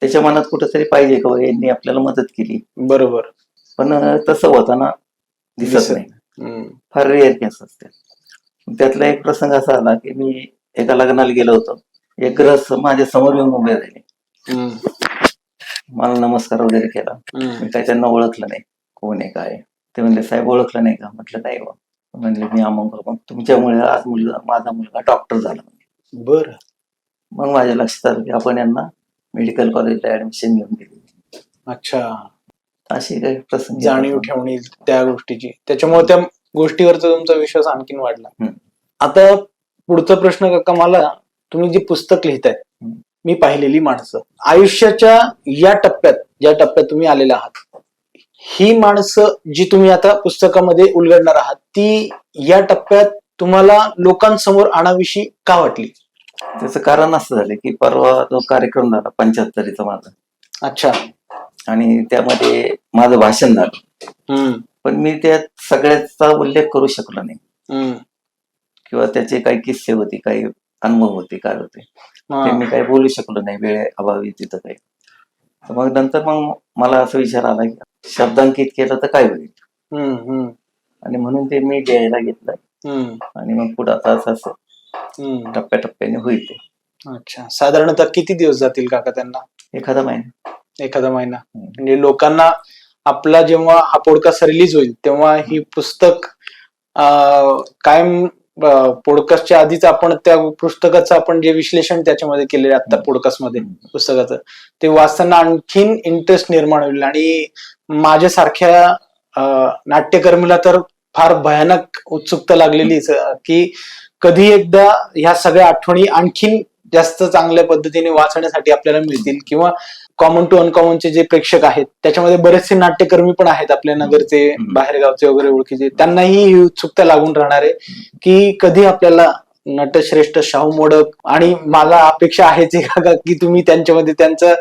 त्याच्या मनात कुठेतरी पाहिजे का बाबा यांनी आपल्याला मदत केली, बरोबर. पण तसं होताना दिसत नाही. फार रेअर केस असते. त्यातला एक प्रसंग असा आला की मी एका लग्नाला गेलो होतो. एक ग्रहस्थ माझ्या समोर येऊन उभे राहिले, मला नमस्कार वगैरे केला. मी काही त्यांना ओळखलं नाही, कोण आहे काय. ते म्हणले साहेब ओळखलं नाही का? म्हटलं नाही बा. म्हणले मी मग तुमच्यामुळे आज माझा मुलगा डॉक्टर झाला. बर. मग माझ्या लक्षात आलं की आपण यांना मेडिकल कॉलेजला ऍडमिशन घेऊन दिली. अच्छा. अशी काही प्रसंग जाणीव ठेवणी त्या गोष्टीची, त्याच्यामुळे त्या गोष्टीवरचा तुमचा विश्वास आणखीन वाढला. आता पुढचा प्रश्न काका, मला तुम्ही जे पुस्तक लिहिताय, मी पाहिलेली माणसं, आयुष्याच्या या टप्प्यात, ज्या टप्प्यात तुम्ही आलेला आहात, ही माणसं जी तुम्ही आता पुस्तकामध्ये उलगडणार आहात, ती या टप्प्यात तुम्हाला लोकांसमोर आणावीशी का वाटली? त्याचं कारण असं झालं की परवा जो कार्यक्रम झाला 75चा माझा. अच्छा. आणि त्यामध्ये माझं भाषण झालं, पण मी त्यात सगळ्याचा उल्लेख करू शकलो नाही, किंवा त्याचे काही किस्से होते, काही अनुभव होते, काय होते ते मी काही बोलू शकलो नाही, वेळ अभावी तिथं काही. मग नंतर मग मला असं विचार आला की शब्दांकित केलं तर काय होईल, आणि म्हणून ते मी लिहायला घेतलं. आणि मग पुढे आता असं टप्प्याटप्प्याने होईल ते. अच्छा. साधारणतः किती दिवस जातील काका त्यांना? एखादा महिना. एखादा महिना. म्हणजे लोकांना आपला जेव्हा हा पॉडकास्ट रिलीज होईल तेव्हा ही पुस्तक कायम पॉडकास्टच्या आधीच आपण त्या पुस्तकाचं आपण जे विश्लेषण त्याच्यामध्ये केलेलं आता पॉडकास्टमध्ये पुस्तकाचं, ते वाचताना आणखीन इंटरेस्ट निर्माण होईल. आणि माझ्यासारख्या नाट्यकर्मीला तर फार भयानक उत्सुकता लागलेली की कधी एकदा ह्या सगळ्या आठवणी आणखीन जास्त चांगल्या पद्धतीने वाचण्यासाठी आपल्याला मिळतील, किंवा कॉमन टू अनकॉमनचे जे प्रेक्षक आहेत त्याच्यामध्ये बरेचसे नाट्यकर्मी पण आहेत आपल्या नगरचे, बाहेरगावचे वगैरे ओळखीचे, त्यांनाही ही उत्सुकता लागून राहणार आहे की कधी आपल्याला नटश्रेष्ठ शाहू मोडक, आणि मला अपेक्षा आहेच की तुम्ही त्यांच्यामध्ये त्यांच्या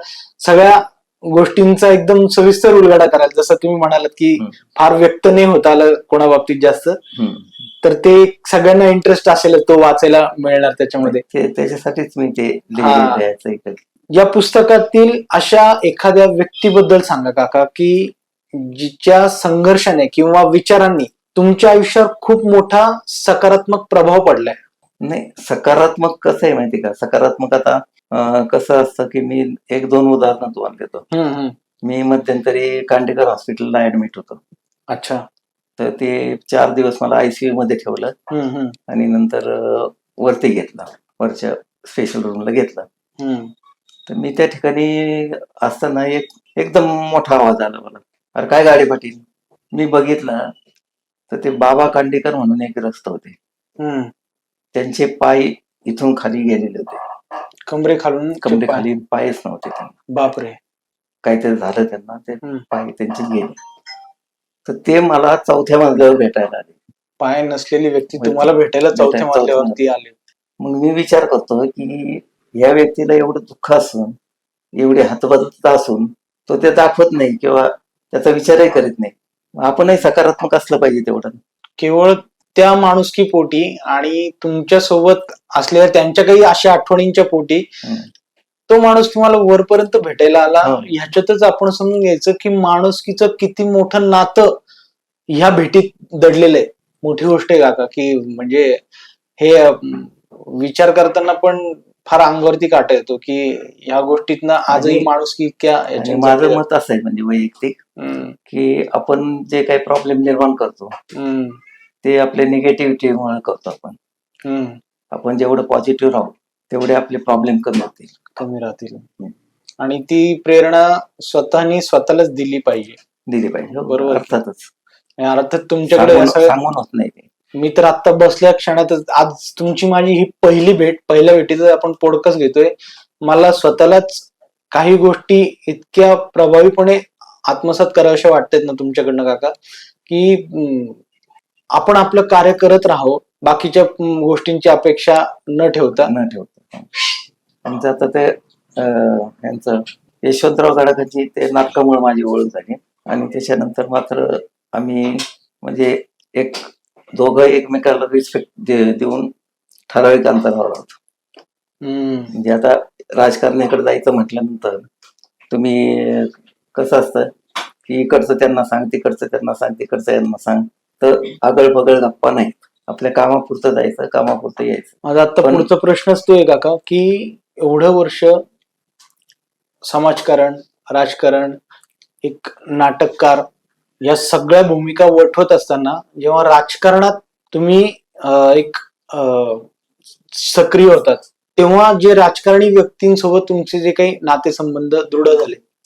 सगळ्या गोष्टींचा एकदम सविस्तर उलगडा कराल. जसं तुम्ही म्हणालात की फार व्यक्त नाही होता आलं कोणा बाबतीत जास्त, तर ते सगळ्यांना इंटरेस्ट असेल तो वाचायला मिळणार त्याच्यामध्ये. त्याच्यासाठीच मी ते लिहायचं. या पुस्तकातील अशा एखाद्या व्यक्तीबद्दल सांगा काका की जिच्या संघर्षाने किंवा विचारांनी तुमच्या आयुष्यावर खूप मोठा सकारात्मक प्रभाव पडलाय. नाही, सकारात्मक कसं आहे माहिती का? सकारात्मक आता कसं असतं की मी 1-2 उदाहरणं तुम्हाला देतो. मी मध्यंतरी कांडेकर हॉस्पिटलला ऍडमिट होतो. अच्छा. तर ते 4 दिवस मला आयसीयू मध्ये ठेवलं आणि नंतर वरती घेतला, वरच्या स्पेशल रूमला घेतला. तर मी त्या ठिकाणी असताना एकदम मोठा आवाज आला मला, अरे काय गाडी पाटील. मी बघितलं तर ते बाबा कांडेकर म्हणून एक ग्रस्त होते. त्यांचे पाय इथून खाली गेलेले होते, कमरेखाली पायच नव्हते त्यांना. बापरे. काहीतरी झालं त्यांना, ते पाय त्यांचे गेले. तर ते मला 4थ्या मजल्यावर भेटायला आले. पाय नसलेली व्यक्ती तुम्हाला भेटायला 4थ्या मजल्यावरती आले. मग मी विचार करतो की या व्यक्तीला एवढं दुःख असून, एवढी हतबलता असून तो ते दाखवत नाही किंवा त्याचा विचारही करीत नाही. आपणही सकारात्मक असलं पाहिजे तेवढं. केवळ त्या माणुसकी पोटी आणि तुमच्या सोबत असलेल्या त्यांच्या काही अशा आठवणींच्या पोटी तो माणूस तुम्हाला वरपर्यंत भेटायला आला. ह्याच्यातच आपण समजून घ्यायचं की माणुसकीचं किती मोठं नातं ह्या भेटीत दडलेलं आहे. मोठी गोष्ट आहे काका, की म्हणजे हे विचार करताना पण फार अंगावरती काटा येतो की ह्या गोष्टीतनं आजही माणुसकी इतक्या. माझं मत असं आहे म्हणजे वैयक्तिक, की आपण जे काही प्रॉब्लेम निर्माण करतो ते आपल्या निगेटिव्हिटीमुळे करतो. आपण जेवढं पॉझिटिव्ह राहू तेवढे आपले प्रॉब्लेम कमी राहतील. आणि ती प्रेरणा स्वतःलाच दिली पाहिजे. बरोबर. अर्थात तुमच्याकडे सांगून होत नाही. मी तर आता बसल्या क्षणातच, आज तुमची माझी ही पहिल्या भेटीचा आपण पॉडकास्ट घेतोय, मला स्वतःलाच काही गोष्टी इतक्या प्रभावीपणे आत्मसात कराव्याशा वाटतात ना तुमच्याकडनं काका, की आपण आपलं कार्य करत राहावं, बाकीच्या गोष्टींची अपेक्षा न ठेवता. आमचं आता ते यांचं यशवंतराव गडाखांची ते नाटकामुळे माझी ओळख झाली. आणि त्याच्यानंतर मात्र आम्ही म्हणजे दोघं एकमेकाला रिस्पेक्ट देऊन ठराविक अंतरावर आहोत. म्हणजे आता राजकारणाकडे जायचं म्हटल्यानंतर तुम्ही कसं असतं की इकडचं त्यांना सांग, तिकडचं त्यांना सांग, तिकडचं यांना सांग, तर आगळ पगळ गप्पा नाही. आपल्या कामापुरतं जायचं, कामापुरतं यायचं. माझा आता पुढचा प्रश्नच तो आहे काका, की एवढं वर्ष समाजकारण, राजकारण, एक नाटककार या सगळ्या भूमिका वठवत असताना जेव्हा राजकारणात तुम्ही एक सक्रिय होतात, तेव्हा जे राजकारणी व्यक्तींसोबत तुमचे जे काही नातेसंबंध दृढ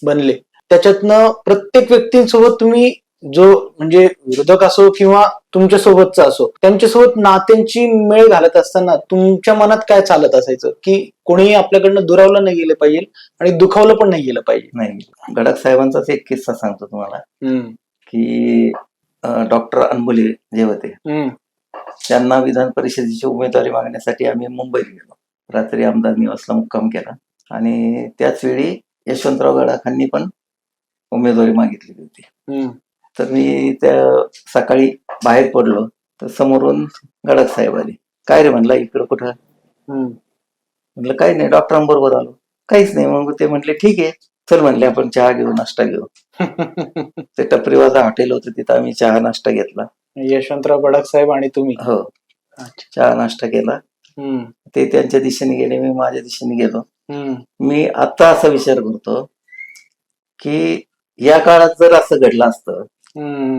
बनले, त्याच्यातनं प्रत्येक व्यक्तींसोबत तुम्ही जो म्हणजे विरोधक असो किंवा तुमच्या सोबतचा असो, त्यांच्यासोबत नात्यांची मेळ घालत असताना तुमच्या मनात काय चालत असायचं, की कोणीही आपल्याकडनं दुरावलं नाही गेलं पाहिजे आणि दुखावलं पण नाही गेलं पाहिजे? नाही, गडाख साहेबांचाच एक किस्सा सांगतो तुम्हाला, की डॉक्टर अनबुले जे होते, त्यांना विधान परिषदेची उमेदवारी मागण्यासाठी आम्ही मुंबईत गेलो. रात्री आमदार निवासला मुक्काम केला आणि त्याच वेळी यशवंतराव गडाखांनी पण उमेदवारी मागितलेली होती. तर मी त्या सकाळी बाहेर पडलो तर समोरून गडाख साहेब आले. काय रे म्हणला, इकडं कुठं? म्हटलं काही नाही, डॉक्टरांबरोबर आलो. काहीच नाही. मग ते म्हटले ठीक आहे, चल म्हणले आपण चहा घेऊ, नाश्ता घेऊ. ते टपरीवाजा हॉटेल होतं, तिथं आम्ही चहा नाश्ता घेतला. यशवंतराव गडाख साहेब आणि तुम्ही? हो, चहा नाश्ता केला. ते त्यांच्या दिशेने गेले, मी माझ्या दिशेने गेलो. मी आता असा विचार करतो की या काळात जर असं घडलं असतं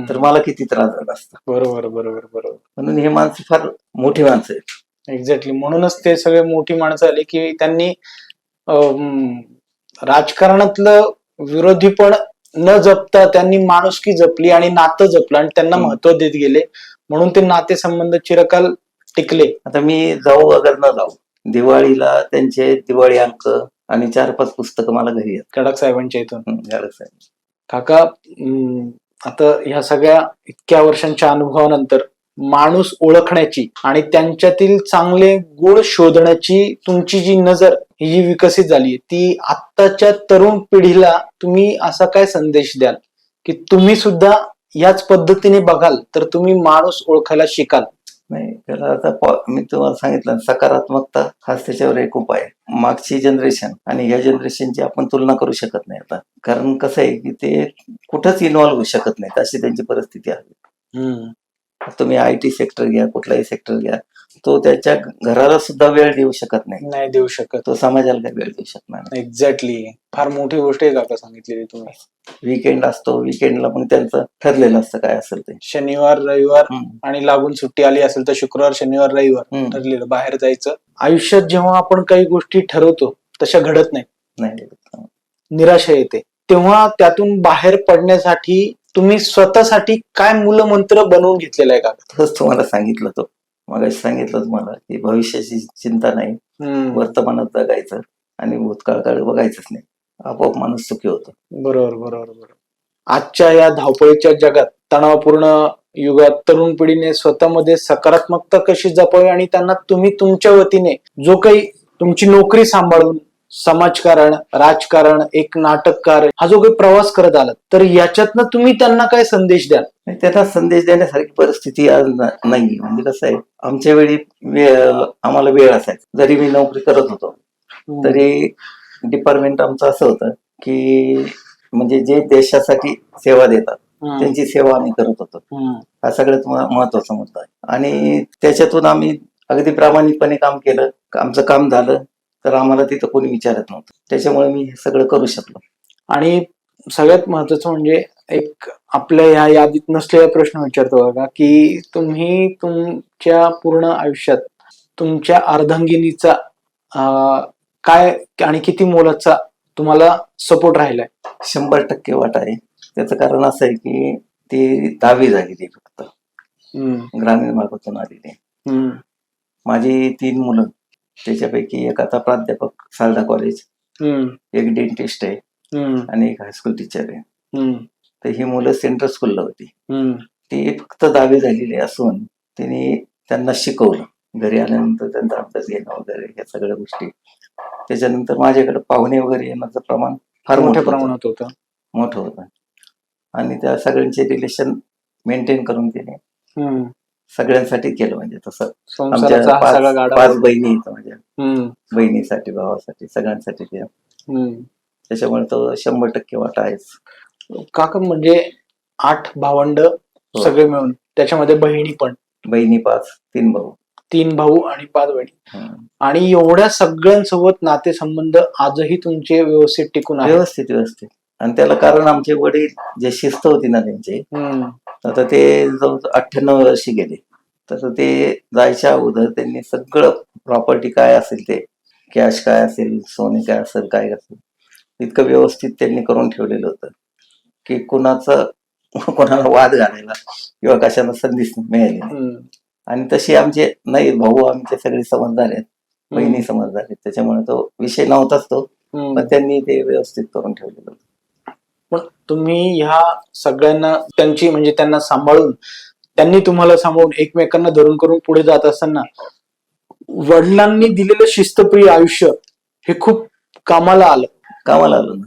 तर मला किती त्रास झाला असता. बरोबर बरोबर बरोबर. म्हणून हे माणसं फार मोठी माणसं आहेत. एक्झॅक्टली, म्हणूनच ते सगळे मोठी माणसं आली की त्यांनी राजकारणातलं विरोधी पण न जपता त्यांनी माणुसकी जपली आणि नातं जपलं आणि त्यांना महत्व देत गेले, म्हणून ते नातेसंबंध चिरकाल टिकले. आता मी जाऊ अगर न जाऊ, दिवाळीला त्यांचे दिवाळी अंक आणि 4-5 पुस्तकं मला घरी आहेत गडाख साहेबांच्या इथून. गडाख साहेब. काका, आता ह्या सगळ्या इतक्या वर्षांच्या अनुभवानंतर माणूस ओळखण्याची आणि त्यांच्यातील चांगले गुण शोधण्याची तुमची जी नजर ही जी विकसित झाली, ती आत्ताच्या तरुण पिढीला तुम्ही असा काय संदेश द्याल की तुम्ही सुद्धा याच पद्धतीने बघाल तर तुम्ही माणूस ओळखायला शिकाल? नाही, त्याला आता मी तुम्हाला सांगितलं, सकारात्मकता हाच त्याच्यावर एक उपाय आहे. मागची जनरेशन आणि ह्या जनरेशनची आपण तुलना करू शकत नाही आता, कारण कसं आहे की ते कुठंच इन्व्हॉल्व्ह होऊ शकत नाहीत, अशी त्यांची परिस्थिती आहे. तुम्ही IT सेक्टर घ्या, कुठलाही सेक्टर घ्या, तो त्याच्या घराला सुद्धा वेळ देऊ शकत नाही देऊ शकत. तो समाजाला काही वेळ देऊ शकणार नाही. एक्झॅक्टली, फार मोठी गोष्ट आहे काका सांगितलेली तुम्ही. वीकेंड असतो, वीकेंडला पण त्यांचं ठरलेलं असतं काय असेल ते, शनिवार रविवार आणि लागून सुट्टी आली असेल तर शुक्रवार शनिवार रविवार ठरलेलं बाहेर जायचं. आयुष्यात जेव्हा आपण काही गोष्टी ठरवतो तशा घडत नाही, निराशा येते, तेव्हा त्यातून बाहेर पडण्यासाठी तुम्ही स्वतःसाठी काय मूलमंत्र बनवून घेतलेला आहे का? तसंच तुम्हाला सांगितलं, तो मगाशी सांगितलं तुम्हाला की भविष्याची चिंता नाही, वर्तमानात जगायचं आणि भूतकाळाकडे बघायचंच नाही, आपोआप माणूस सुखी होतो. बरोबर बरोबर बरोबर. आजच्या या धावपळीच्या जगात, तणावपूर्ण युगात तरुण पिढीने स्वतःमध्ये सकारात्मकता कशी जपावी आणि त्यांना तुम्ही तुमच्या वतीने जो काही तुमची नोकरी सांभाळून समाजकारण, राजकारण, एक नाटककार हा जो काही प्रवास करत आलात, तर याच्यातनं तुम्ही त्यांना काय संदेश द्याल? त्यांना संदेश देण्यासारखी परिस्थिती आज नाही. म्हणजे कसं आहे, आमच्या वेळी आम्हाला वेळ असायचा. जरी मी नोकरी करत होतो तरी डिपार्टमेंट आमचं असं होतं की म्हणजे जे देशासाठी सेवा देतात त्यांची सेवा आम्ही करत होतो. हा सगळ्यात महत्वाचा मुद्दा आहे आणि त्याच्यातून आम्ही अगदी प्रामाणिकपणे काम केलं. आमचं काम झालं तर आम्हाला तिथं कोणी विचारत नव्हतं, त्याच्यामुळे मी हे सगळं करू शकलो. आणि सगळ्यात महत्वाचं म्हणजे एक आपल्या ह्या यादीत नसलेला प्रश्न विचारतो बघा, की तुम्ही तुमच्या पूर्ण आयुष्यात तुमच्या अर्धांगिनीचा काय आणि किती मोलाचा तुम्हाला सपोर्ट राहिलाय? 100% वाटा आहे. त्याचं कारण असं आहे की ती 10वी झालेली फक्त, ग्रामीण भागातून आलेली. माझी 3 मुलं, त्याच्यापैकी एक आता प्राध्यापक सारदा कॉलेज, एक डेंटिस्ट आहे आणि एक हायस्कूल टीचर आहे. तर ही मुलं सेंट्रल स्कूलला होती. ती फक्त 10वी झालेली असून त्यांना शिकवलं. घरी आल्यानंतर त्यांचा अभ्यास घेणं वगैरे या सगळ्या गोष्टी. त्याच्यानंतर माझ्याकडे पाहुणे वगैरे येण्याचं प्रमाण फार मोठ्या प्रमाणात मोठं होतं आणि त्या सगळ्यांचे रिलेशन मेंटेन करून तिने सगळ्यांसाठी केलं. म्हणजे तसं आमच्या 5 बहिणी आहेत, माझ्या बहिणीसाठी, भावासाठी, सगळ्यांसाठी केलं. त्याच्यामुळे तो 100% वाटा आहेच. काका म्हणजे 8 भावंड सगळे मिळून, त्याच्यामध्ये बहिणी पण, बहिणी 5, 3 भाऊ. 3 भाऊ आणि 5 बहिणी. हम्म. आणि एवढ्या सगळ्यांसोबत नातेसंबंध आजही तुमचे व्यवस्थित टिकून आहेत. व्यवस्थित. आणि त्याला कारण आमचे वडील जे शिस्त होती ना त्यांची, आता ते जवळ 98 वर्षी गेले. तर ते जायच्या अगोदर त्यांनी सगळं प्रॉपर्टी काय असेल ते, कॅश काय असेल, सोने काय असेल, काय असेल, इतकं व्यवस्थित त्यांनी करून ठेवलेलं होतं की कोणाला वाद घालायला किंवा कशाला संधीच मिळाली नाही. आणि तशी आमचे नाही भाऊ, आमचे सगळे समजदार आहेत, बहिणी समजदार आहेत, त्याच्यामुळे तो विषय नव्हताच तो. पण त्यांनी ते व्यवस्थित करून ठेवलेलं होतं. पण तुम्ही ह्या सगळ्यांना त्यांची म्हणजे त्यांना सांभाळून, त्यांनी तुम्हाला सांभाळून एकमेकांना धरून करून पुढे जात असताना वडिलांनी दिलेलं शिस्तप्रिय आयुष्य हे खूप कामाला आलं ना.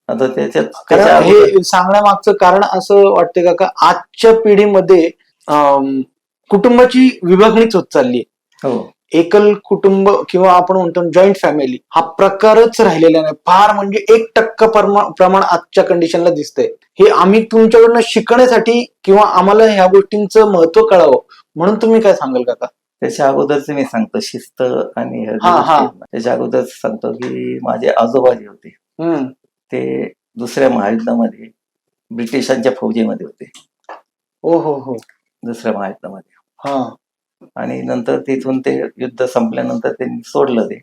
आता हे सांगण्यामागचं कारण असं वाटतं का आजच्या पिढीमध्ये कुटुंबाची विभागणीच होत चालली. हो. एकल कुटुंब किंवा आपण म्हणतो जॉईंट फॅमिली हा प्रकारच राहिलेला नाही. फार म्हणजे 1% प्रमाण आजच्या कंडिशनला दिसतंय. हे आम्ही तुमच्याकडनं शिकण्यासाठी किंवा आम्हाला ह्या गोष्टींचं महत्व कळावं म्हणून तुम्ही काय सांगाल काका? त्याच्या अगोदरच मी सांगतो शिस्त आणि त्याच्या अगोदरच सांगतो की माझे आजोबा जे होते ते दुसऱ्या महायुद्धामध्ये ब्रिटिशांच्या फौजेमध्ये होते. हो. दुसऱ्या महायुद्धामध्ये. आणि नंतर तिथून ते युद्ध संपल्यानंतर त्यांनी सोडलं ते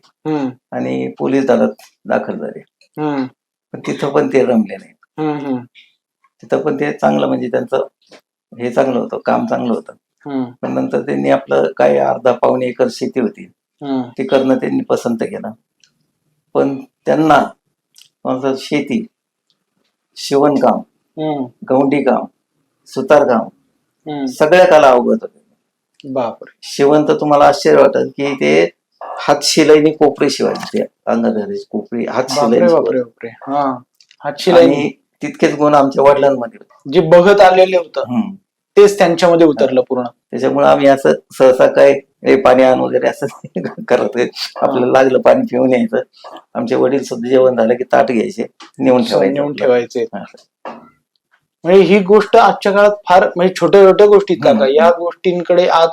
आणि पोलीस दलात दाखल झाले. पण तिथं पण ते रमले नाही. तिथं पण ते चांगलं म्हणजे त्यांचं हे चांगलं होतं, काम चांगलं होतं. पण नंतर त्यांनी आपलं काय 1.5-2 एकर शेती होती ती करणं त्यांनी पसंत केलं. पण त्यांना शेती, शिवणकाम, गवंडी काम, सुतारकाम सगळ्या कला अवगत होते. बापरे. शिवण तर तुम्हाला आश्चर्य वाटेल की ते हातशिलाईने कोपरे शिवायचे, ते अंगाधरीची कोपरी हातशिलाई. आणि तितकेच गुण आमच्या वडिलांमध्ये होते, जे बघत आलेले होतं तेच त्यांच्यामध्ये उतरलं पूर्ण. त्याच्यामुळे आम्ही असं सहसा काय पाणी आण वगैरे असं करत, आपल्याला लागलं पाणी पिऊन यायचं. आमचे वडील सुद्धा जेवण झालं की ताट घ्यायचे, नेऊन ठेवायचे. म्हणजे ही गोष्ट आजच्या काळात फार म्हणजे छोट्या छोट्या गोष्टी काका, या गोष्टींकडे आज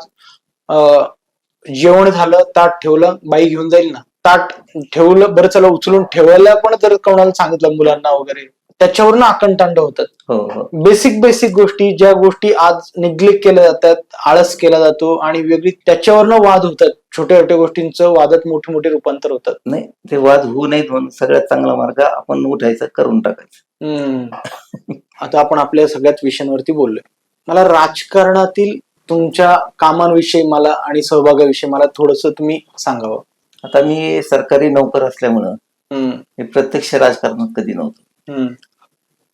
जेवण झालं, ताट ठेवलं, बाई घेऊन जाईल ना, ताट ठेवलं, बरं चला उचलून ठेवायला पण जर कोणाला सांगितलं मुलांना वगैरे त्याच्यावरून आकंठांड होतात. बेसिक गोष्टी, ज्या गोष्टी आज निग्लेक्ट केल्या जातात, आळस केला जातो आणि वेगळी त्याच्यावरनं वाद होतात. छोट्या छोट्या गोष्टींचं वादात मोठे मोठे रूपांतर होतात. नाही, ते वाद होऊ नयेत म्हणून सगळ्यात चांगला मार्ग आपण उठायचं, करून टाकायचं. आता आपण आपल्या सगळ्याच विषयांवरती बोललोय. मला राजकारणातील तुमच्या कामांविषयी मला आणि सहभागाविषयी मला थोडस तुम्ही सांगावं. आता मी सरकारी नोकर असल्यामुळं मी प्रत्यक्ष राजकारणात कधी नव्हतो,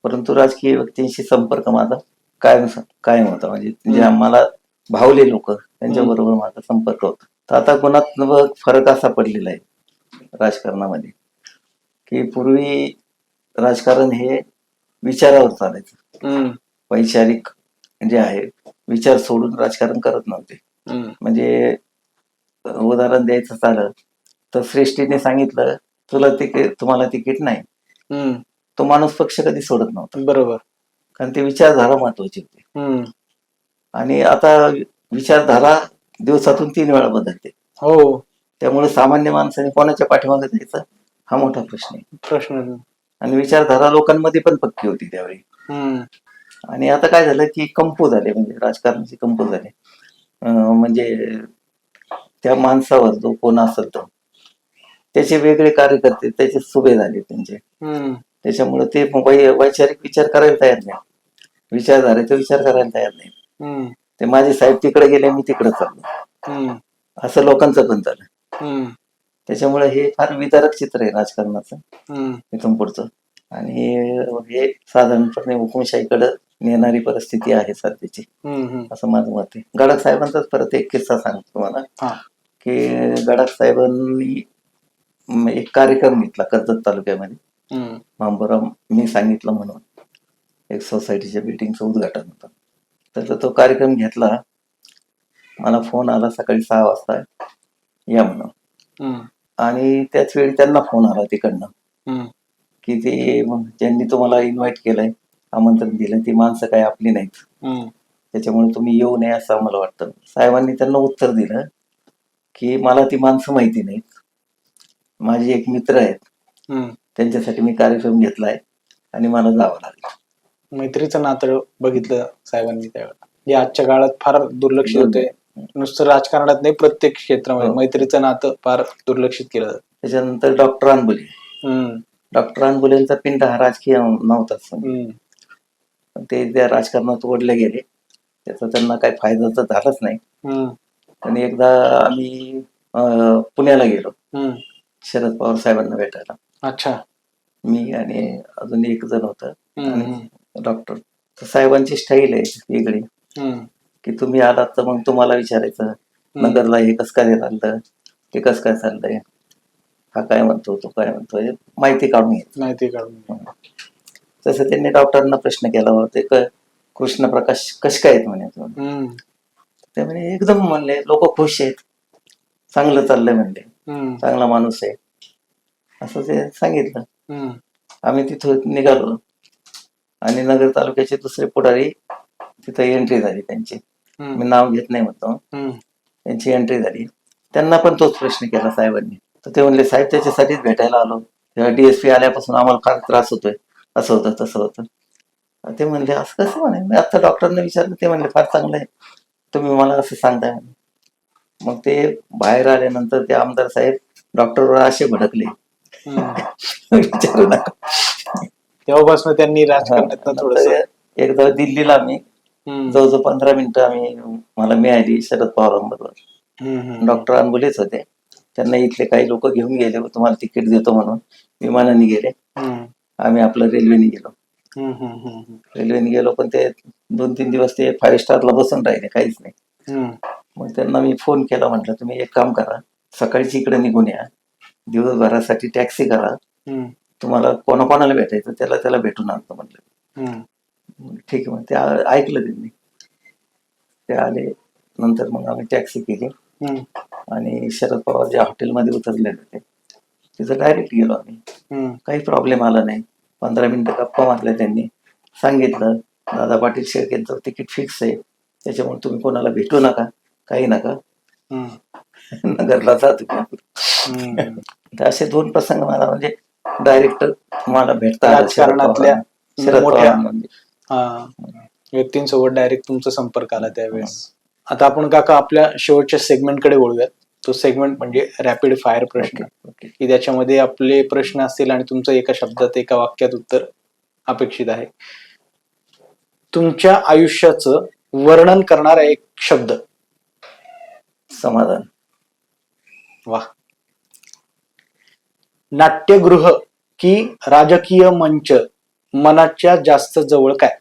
परंतु राजकीय व्यक्तींशी संपर्क माझा कायम होता. म्हणजे जे आम्हाला भावले लोक त्यांच्या बरोबर माझा संपर्क होता. तर आता गुणात्मक फरक असा पडलेला आहे राजकारणामध्ये की पूर्वी राजकारण हे विचारावर चालायचं, वैचारिक जे आहे विचार सोडून राजकारण करत नव्हते. म्हणजे उदाहरण द्यायचं झालं तर श्रेष्ठीने सांगितलं तुम्हाला तिकीट नाही, तो माणूस पक्ष कधी सोडत नव्हता. बरोबर. कारण ते विचारधारा महत्वाची होती. आणि आता विचारधारा दिवसातून 3 वेळा बदलते. त्यामुळे सामान्य माणसाने कोणाच्या पाठीमागे जायचं हा मोठा प्रश्न. आणि विचारधारा लोकांमध्ये पण पक्की होती त्यावेळी. आणि आता काय झालं की कंपू झाले, म्हणजे राजकारणाचे कंपू झाले. म्हणजे त्या माणसावर जो कोण असेल तो त्याचे वेगळे कार्यकर्ते, त्याचे सुभे झाले त्यांचे. त्याच्यामुळे ते वैचारिक विचार करायला तयार नाही, विचारधारेचा विचार करायला तयार नाही. ते माझे साहेब तिकडे गेले, मी तिकडे चाललो, असं लोकांचं पण झालं. त्याच्यामुळे हे फार विदारक चित्र आहे राजकारणाचं इथून पुढचं. आणि हे साधारणपणे हुकुमशाहीकडे नेणारी परिस्थिती आहे सध्याची, असं माझं मत आहे. गडाख साहेबांचाच परत एक किस्सा सांगतो तुम्हाला की गडाख साहेबांनी एक कार्यक्रम घेतला कर्जत तालुक्यामध्ये. मांबोराम मी सांगितलं म्हणून एक सोसायटीच्या बिल्डिंगचं उद्घाटन होतं. तर तो कार्यक्रम घेतला, मला फोन आला सकाळी 6 वाजता या म्हणून. आणि त्याच वेळी त्यांना फोन आला तिकडनं की ते ज्यांनी तुम्हाला इन्व्हाइट केलंय, आमंत्रण दिलं, ती माणसं काही आपली नाहीत, त्याच्यामुळे तुम्ही येऊ नये असं आम्हाला वाटतं. साहेबांनी त्यांना उत्तर दिलं की मला ती माणसं माहिती नाहीत, माझे एक मित्र आहेत, त्यांच्यासाठी मी कार्यक्रम घेतलाय आणि मला जावं लागलं. मैत्रीचं नातं बघितलं साहेबांनी त्यावेळेला, जे आजच्या काळात फार दुर्लक्षित होते. नुसतं राजकारणात नाही, प्रत्येक क्षेत्रामध्ये मैत्रीचं नातं फार दुर्लक्षित केलं जातं. त्याच्यानंतर डॉक्टर अनबुलेंचा पिंड हा राजकीय नव्हताच, ते त्या राजकारणात ओढले गेले, त्याचा त्यांना काही फायदा तर झालाच नाही. आणि एकदा आम्ही पुण्याला गेलो शरद पवार साहेबांना भेटायला. अच्छा. मी आणि अजून एक जण होतं डॉक्टर. साहेबांची स्टाईल आहे वेगळी, की तुम्ही आलात तर मग तुम्हाला विचारायचं नगरला हे कसं काय चाललं, ते कसं काय चाललंय, हा काय म्हणतो, तो काय म्हणतो, माहिती काढून घ्यायची. तसं त्यांनी डॉक्टरांना प्रश्न केला होता, कृष्ण प्रकाश कसे काय आहेत म्हणे. ते म्हणे एकदम म्हणले लोक खुश आहेत, चांगलं चाललंय म्हणले, चांगला माणूस आहे, असं ते सांगितलं. आम्ही तिथं निघालो आणि नगर तालुक्याचे दुसरे पुढारी तिथं एंट्री झाली त्यांची, मी नाव घेत नाही म्हणतो, त्यांची एंट्री झाली. त्यांना पण तोच प्रश्न केला साहेबांनी. तर ते म्हणले साहेब त्याच्यासाठीच भेटायला आलो, तेव्हा DSP आल्यापासून आम्हाला फार त्रास होतोय, असं होतं तसं होतं. ते म्हणले असं कसं म्हणे, मी आता डॉक्टरने विचारलं, ते म्हणले फार चांगलं आहे, तुम्ही मला असं सांगताय. मग ते बाहेर आल्यानंतर ते आमदार साहेब डॉक्टरवर असे भडकले, विचारू नका. तेव्हापासून त्यांनी राजकारणात एकदा दिल्लीला आम्ही जवळजवळ 15 मिनिटं मला मिळाली शरद पवारांबरोबर. डॉक्टर अनबुलेच होते, त्यांना इथले काही लोक घेऊन गेले, तुम्हाला तिकीट देतो म्हणून विमानाने गेले. आम्ही आपलं रेल्वेने गेलो, पण ते 2-3 दिवस ते 5 स्टारला बसून राहिले, काहीच नाही. मग त्यांना मी फोन केला, म्हटलं तुम्ही एक काम करा, सकाळची इकडे निघून या, दिवसभरासाठी टॅक्सी करा, तुम्हाला कोणाकोणाला भेटायचं त्याला भेटून आणतो म्हटलं. ठीक आहे, मग ते ऐकलं त्यांनी, ते आले. नंतर मग आम्ही टॅक्सी केली आणि शरद पवार ज्या हॉटेलमध्ये उतरले होते तिथं डायरेक्ट गेलो आम्ही. काही प्रॉब्लेम आला नाही. 15 मिनिटं गप्पा मारल्या, त्यांनी सांगितलं दादा पाटील शेळकेंचं तिकीट फिक्स आहे, त्याच्यामुळे तुम्ही कोणाला भेटू नका, काही नका, नगरला जा तुम्ही. असे 2 प्रसंग मला म्हणजे डायरेक्ट मला भेटता राजकारणातल्या शरद पवार व्यक्तींसोबत डायरेक्ट तुमचा संपर्क आला त्यावेळेस. आता आपण काका आपल्या शेवटच्या सेगमेंटकडे वळूयात. तो सेगमेंट म्हणजे रॅपिड फायर प्रश्न, की त्याच्यामध्ये आपले प्रश्न असतील आणि तुमचं एका शब्दात एका वाक्यात उत्तर अपेक्षित आहे. तुमच्या आयुष्याचं वर्णन करणारा एक शब्द. समाधान. वाह. नाट्यगृह की राजकीय मंच मनाच्या जास्त जवळ काय?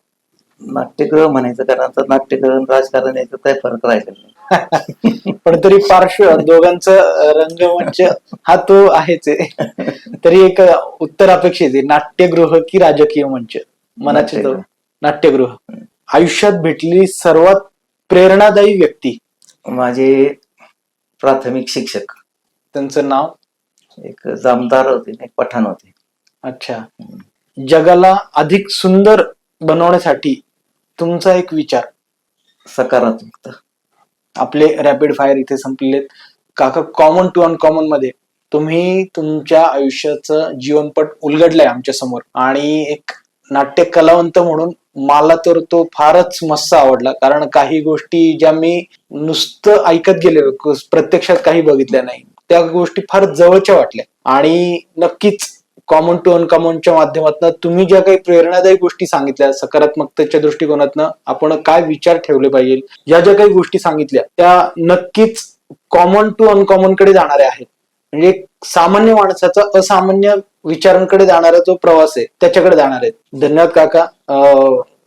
नाट्यगृह म्हणायचं, कारण आता नाट्यगृह राजकारण याचं काय फरक राहिलेला नाही. पण तरी पार्श्व दोघांचं रंगमंच हा तो आहेच आहे. तरी एक उत्तर अपेक्षित आहे, नाट्यगृह की राजकीय मंच मनाच्या जवळ. नाट्यगृह. आयुष्यात भेटलेली सर्वात प्रेरणादायी व्यक्ती. माझे प्राथमिक शिक्षक. त्यांचं नाव? एक जामदार होते, एक पठाण होते. अच्छा. जगाला अधिक सुंदर बनवण्यासाठी तुमचा एक विचार. सकारात्मकता. आपले रॅपिड फायर इथे संपलेत काका. कॉमन टू अनकॉमन मध्ये तुम्ही तुमच्या आयुष्याचं जीवनपट उलगडलंय आमच्या समोर, आणि एक नाट्य कलावंत म्हणून मला तर तो फारच मस्त आवडला. कारण काही गोष्टी ज्या मी नुसतं ऐकत गेलेलो, प्रत्यक्षात काही बघितल्या नाही, त्या गोष्टी फार जवळच्या वाटल्या. आणि नक्कीच कॉमन टू अनकॉमनच्या माध्यमातून तुम्ही ज्या काही प्रेरणादायी गोष्टी सांगितल्या, सकारात्मकतेच्या दृष्टिकोनातनं आपण काय विचार ठेवले पाहिजे, ज्या काही गोष्टी सांगितल्या त्या नक्कीच कॉमन टू अनकॉमन कडे जाणाऱ्या आहेत. म्हणजे सामान्य माणसाचा असामान्य विचारांकडे जाणारा जो प्रवास आहे त्याच्याकडे जाणार आहेत. धन्यवाद काका.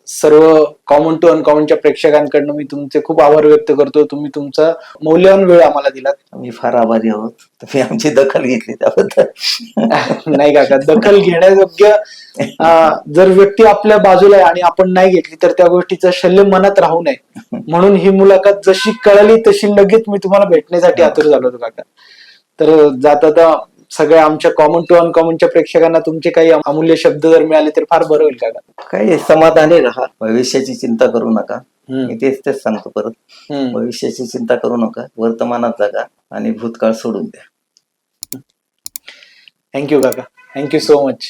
सर्व कॉमन टू अनकॉमनच्या प्रेक्षकांकडनं मी तुमचे खूप आभार व्यक्त करतो. तुम्ही तुमचा मौल्यवान वेळ आम्हाला दिलात. मी फार आभारी आहोत, तुम्ही आमची दखल घेतली त्याबद्दल. नाही काका, दखल घेण्यायोग्य जर व्यक्ती आपल्या बाजूला आहे आणि आपण नाही घेतली तर त्या गोष्टीचं शल्य मनात राहू नये, म्हणून ही मुलाखत जशी कळली तशी लगेच मी तुम्हाला भेटण्यासाठी आतुर झालो होतो काका. तर जाता सगळ्या आमच्या कॉमन टू अनकॉमनच्या प्रेक्षकांना तुमचे काही अमूल्य शब्द जर मिळाले तर फार बरं होईल काका. काही समाधानी राहा, भविष्याची चिंता करू नका. मी तेच सांगतो परत, भविष्याची चिंता करू नका, वर्तमानात जगा आणि भूतकाळ सोडून द्या. थँक्यू काका, थँक्यू सो मच.